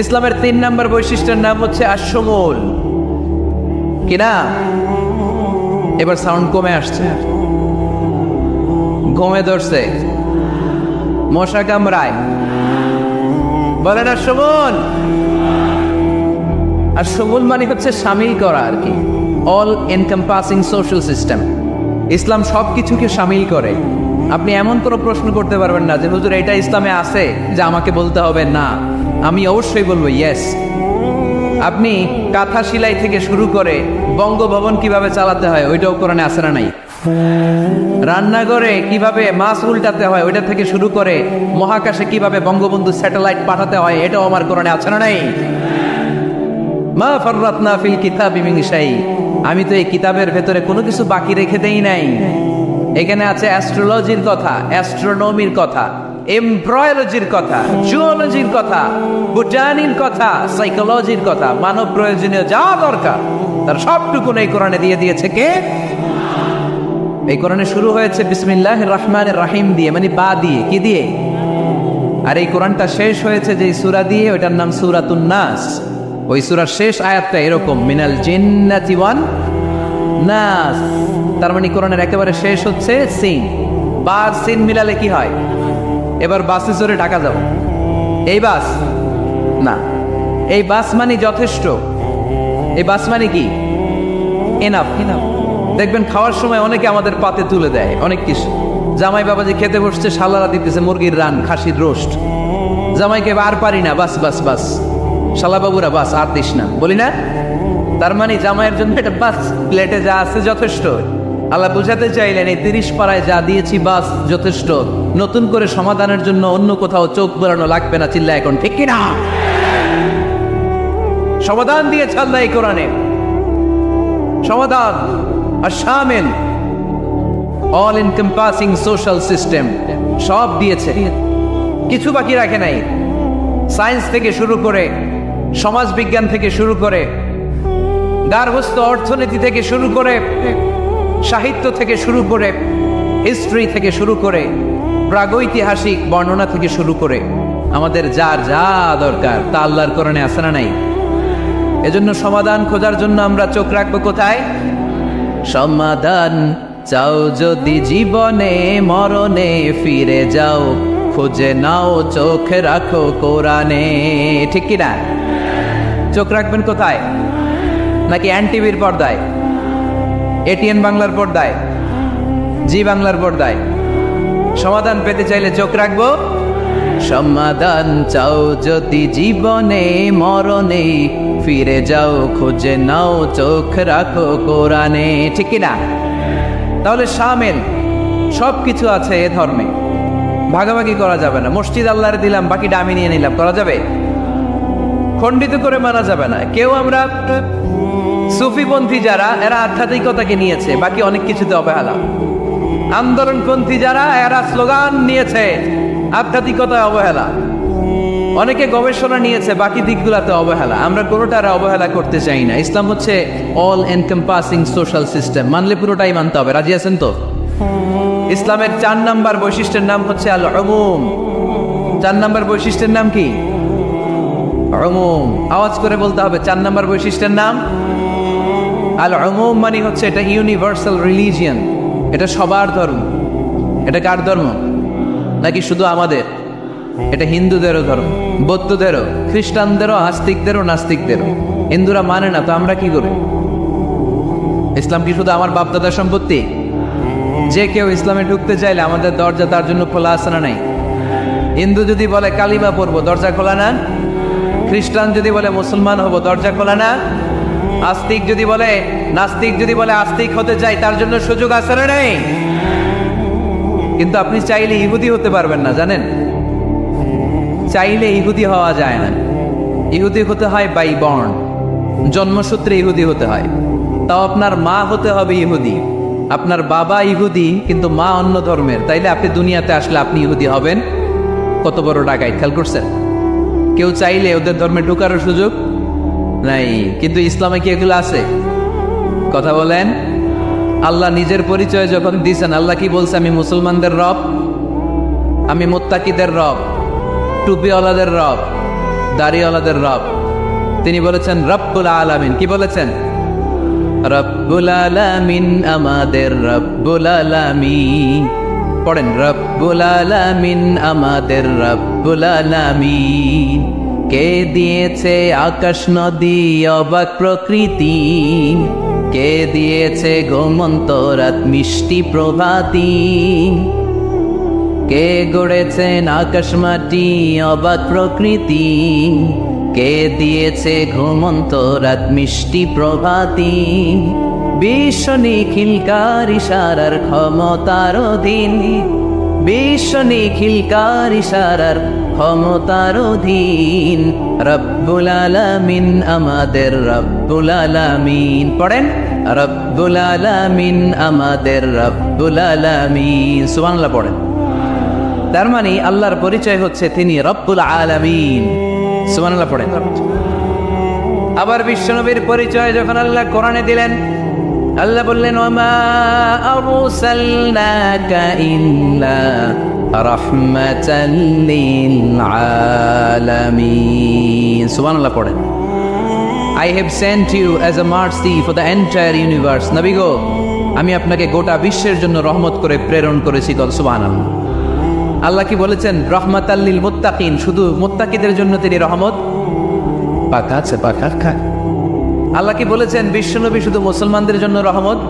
ইসলামের 3 নম্বর বৈশিষ্ট্যের নাম হচ্ছে আশ-শুমুল। কি নাম? এবার সাউন্ড কমে আসছে, ঘুমে ধরছে, মশা কামড়ায়, বলেন আশ-শুমুল। আশ-শুমুল মানে হচ্ছে শামিল করা আর কি, অল এনকম্পাসিং সোশ্যাল সিস্টেম। ইসলাম সব কিছুকে শামিল করে। আপনি এমন কোনো প্রশ্ন করতে পারবেন না যে হুজুর এটা ইসলামে আছে যে আমাকে বলতে হবে না, আমি অবশ্যই বলবো ইয়েস। আপনি কাঁথা সেলাই থেকে শুরু করে বঙ্গভবন কিভাবে চালাতে হয় ওইটাও কোরআনে আছে না নাই? রান্নাঘরে কিভাবে মাছ উল্টাতে হয় ওইটা থেকে শুরু করে মহাকাশে কিভাবে বঙ্গবন্ধু স্যাটেলাইট পাঠাতে হয় এটাও আমার কোরআনে আছে না নাই? মা ফাররাতনা ফিল কিতাবি মিন শাই, আমি তো এই কিতাবের ভেতরে কোনো কিছু বাকি রেখে দেই নাই। এখানে আছে অ্যাস্ট্রোলজির কথা, অ্যাস্ট্রোনমির কথা, এমব্রয়োলজির কথা, জুওলজির কথা, বোটানির কথা, সাইকোলজির কথা, মানব প্রয়োজনীয় যা দরকার তার সবটুকু এই কোরআনে দিয়ে দিয়েছে কে? এই কোরআনে শুরু হয়েছে বিসমিল্লাহির রহমানির রহিম দিয়ে, মানে বা দিয়ে, কি দিয়ে? আর এই কোরআনটা শেষ হয়েছে যে সূরা দিয়ে, ওইটার নাম সূরাতুন নাস। ওই সূরার শেষ আয়াতটা এরকম, মিনাল জিন্নাতি ওয়ান নাস। তার মানে কোরআনের একেবারে শেষ হচ্ছে সিন। বা সিন মিলালে কি হয়? এবার বাসে চড়ে ঢাকা যাব, এই বাস না, এই বাস মানে যথেষ্ট, এই বাস মানে কি? এনাফ। দেখবেন খাওয়ার সময় অনেকে আমাদের পাতে তুলে দেয় অনেক কিছু। জামাই বাবাজি খেতে বসছে, শালারা দিতেছে মুরগির রান, খাসির রোস্ট। জামাইকে আর পারি না, বাস বাস বাস, শালা বাবুরা বাস আর দিস না, বলি না? তার মানে জামাইয়ের জন্য এটা বাস, প্লেটে যা আছে যথেষ্ট। আল্লাহ বুঝাতে চাইলেন এই 30 পারায় যা দিয়েছি বাস যথেষ্ট, নতুন করে সমাধানের জন্য অন্য কোথাও চোখ বোলানো লাগবে না। চিল্লা এখন ঠিক কিনা? সমাধান দিয়েছে আল্লাহ এই কোরআনে, সমাধান আর শামিল, অল এনকম্পাসিং সোশ্যাল সিস্টেম সব দিয়েছে, কিছু বাকি রাখে নাই। সায়েন্স থেকে শুরু করে, সমাজ বিজ্ঞান থেকে শুরু করে, গার্হস্থ্য অর্থনীতি থেকে শুরু করে, সাহিত্য থেকে শুরু করে, হিস্ট্রি থেকে শুরু করে, প্রাগৈতিহাসিক বর্ণনা থেকে শুরু করে, আমাদের যার যা দরকার তা আল্লাহর কোরআনে আছে না নাই? এজন্য সমাধান খোঁজার জন্য আমরা চোখ রাখবো কোথায়? সমাধান চাও যদি জীবনে মরণে ফিরে যাও, খুঁজে নাও চোখ রাখো কোরআনে। ঠিক কিনা? চোখ রাখবেন কোথায়? নাকি এনটিভির পর্দায়, এটিএন বাংলার পর্দায়, জি বাংলার পর্দায়? সমাধান পেতে চাইলে চোখ রাখবো। সমাধান চাও যদি জীবনে মরণে ফিরে যাও, খুঁজে নাও চোখ রাখো কোরআনে। ঠিক কিনা? তাহলে শামিল সব কিছু আছে এ ধর্মে, ভাগাভাগি করা যাবে না। মসজিদ আল্লাহরে দিলাম, বাকিটা আমি নিয়ে নিলাম, করা যাবে? খণ্ডিত করে মানা যাবে না। কেউ আমরা সুফিপন্থী যারা, এরা আধ্যাত্মিকতাকে নিয়েছে, বাকি অনেক কিছুতে অবহেলা। আন্দোলনপন্থী যারা, এরা স্লোগান নিয়েছে, আধ্যাত্মিকতায় অবহেলা। অনেকে গবেষণা নিয়েছে, বাকি দিকগুলোতে অবহেলা। আমরা কোনোটার অবহেলা করতে চাই না। ইসলাম হচ্ছে অল এনকম্পাসিং সোশ্যাল সিস্টেম, মানলে পুরোটাই মানতে হবে। রাজি আছেন তো? ইসলামের 4 নাম্বার বৈশিষ্ট্যের নাম হচ্ছে আল উমুম। 4 নাম্বার বৈশিষ্ট্যের নাম কি? উমুম। আওয়াজ করে বলতে হবে, 4 নাম্বার বৈশিষ্ট্যের নাম আল উমুম। মানে হচ্ছে এটা ইউনিভার্সাল রিলিজিয়ন, এটা সবার ধর্ম। এটা কার ধর্ম? নাকি শুধু আমাদের? এটা হিন্দুদেরও ধর্ম, বৌদ্ধদেরও, খ্রিস্টানদেরও, আস্তিকদেরও, নাস্তিকদেরও। হিন্দুরা মানে না তো আমরা কি করি? ইসলাম কি শুধু আমার বাপদাদার সম্পত্তি? যে কেউ ইসলামে ঢুকতে চাইলে আমাদের দরজা তার জন্য খোলা আছে না নাই? হিন্দু যদি বলে কালিমা পড়বো, দরজা খোলা না? খ্রিস্টান যদি বলে মুসলমান হব, দরজা খোলা না? আস্তিক যদি বলে, নাস্তিক যদি বলে আস্তিক হতে চাই, তার জন্য সুযোগ আছে না নাই? কিন্তু আপনি চাইলে ইহুদি হতে পারবেন না, জানেন? চাইলে ইহুদি হওয়া যায় না। ইহুদি হতে হয় বাই বর্ন, জন্মসূত্রে ইহুদি হতে হয়। তাও আপনার মা হতে হবে ইহুদি। আপনার বাবা ইহুদি কিন্তু মা অন্য ধর্মের, তাইলে আপনি দুনিয়াতে আসলে আপনি ইহুদি হবেন। কত বড় ডাকাইত, খেয়াল করছেন? কেউ চাইলে ওদের ধর্মে ঢোকারও সুযোগ নাই। কিন্তু ইসলামে কি এগুলো আছে? কথা বলেন। আল্লাহ নিজের পরিচয় যখন দিয়েছেন, আল্লাহ কি বলছে? আমি মুসলমানদের রব, আমি মুত্তাকিদের রব, টুপিওয়ালাদের রব, দাড়িওয়ালাদের রব। তিনি বলেছেন রব্বুল আলামিন। কি বলেছেন? রব্বুল আলামিন, আমাদের রব্বুল আলামিন। পড়েন, রব্বুল আলামিন, আমাদের রব্বুল আলামিন। কে দিয়েছে আকাশ নদী অবাক প্রকৃতি, কে দিয়েছে ঘুমন্ত রাত মিষ্টি প্রভাতী, কে গড়েছেন আকাশ মাটি অবাক প্রকৃতি, কে দিয়েছে ঘুমন্ত রাত মিষ্টি প্রভাতী। বিশ্ব নিখিলকার ইশারার ক্ষমতার অধীন, বিশ্ব নিখিলকার ইশারার ক্ষমতার অধীন। রব্বুল আলামিন, আমাদের রব্বুল আলামিন। পড়েন, রব্বুল আলামিন, আমাদের রব্বুল আলামিন। সুবহানাল্লাহ পড়েন। তার মানে আল্লাহর পরিচয় হচ্ছে তিনি রব্বুল আলামিন। সুবহানাল্লাহ পড়েন। আবার বিশ্বনবীর পরিচয় যখন আল্লাহ কোরআনে দিলেন, আল্লাহ বললেন ওয়ামা আরসালনাকা ইল্লা রাহমাতাল লিল আলামিন। সুবহানাল্লাহ পড়েন। I have sent you as a mercy for the entire universe. নবী গো, আমি আপনাকে গোটা বিশ্বের জন্য রহমত করে প্রেরণ করেছি। সুবহানাল্লাহ। আল্লাহ কি বলেছেন? রহমাতাল লিল মুত্তাকিন, শুধু মুত্তাকিদের জন্য তিনি রহমত। পাখা আছে, পাখা খা। আল্লাহ কি বলেছেন? বিশ্বনবী শুধু মুসলমানদের জন্য রহমত।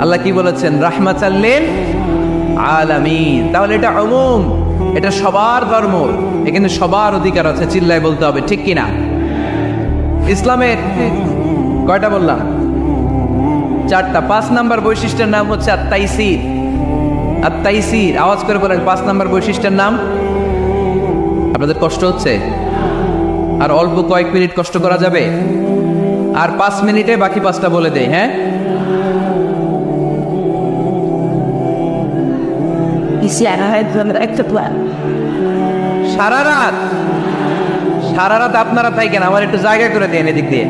আল্লাহ কি বলেছেন? রাহমাতাল লিল আলামিন। তাহলে এটা উমুম, এটা সবার ধর্ম, এখানে সবার অধিকার আছে। চিল্লায় বলতে হবে, ঠিক কিনা? ইসলামের কয়টা বললাম? 4টা। 5 নাম্বার বৈশিষ্ট্যের নাম হচ্ছে আত-তাইসির। আত-তাইসির, আওয়াজ করে বলেন 5 নাম্বার বৈশিষ্ট্যের নাম। আপনাদের কষ্ট হচ্ছে? আর অল্প কয়েক মিনিট কষ্ট করা যাবে? আর 5 মিনিটে বাকি 5টা বলে দেই, হ্যাঁ? সারা রাত আপনারা থাকেন, আমার একটু জায়গা করে দেন এদিক দিয়ে।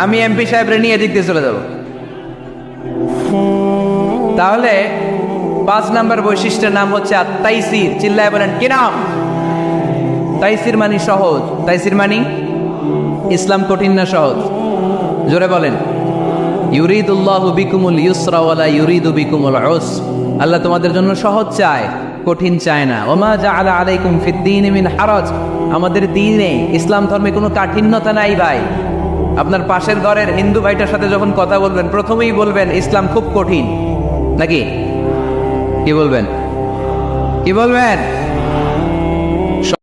আমি এমপি সাহেবরে নিয়ে এদিক দিয়ে চলে যাব। তাহলে 5 নাম্বার বৈশিষ্ট্যের নাম হচ্ছে আত-তাইসির। চিল্লায় বলেন কি নাম? তাইসির মানি সহজ। তাইসির মানি ইসলাম কঠিন না সহজ? জোরে বলেন। ইউরিদুল্লাহু বিকুমুল ইউসরা ওয়ালা ইউরিদু বিকুমুল উসর। আল্লাহ তোমাদের জন্য সহজ চায়, কঠিন চায় না। ওমা জাআলা আলাইকুম ফিদ-দীনি মিন হারাজ। আমাদের দ্বীনে, ইসলাম ধর্মে কোনো কাঠিন্যতা নাই ভাই। আপনার পাশের ঘরের হিন্দু ভাইটার সাথে যখন কথা বলবেন, প্রথমেই বলবেন ইসলাম খুব কঠিন, নাকি? কি বলবেন? কি বলবেন?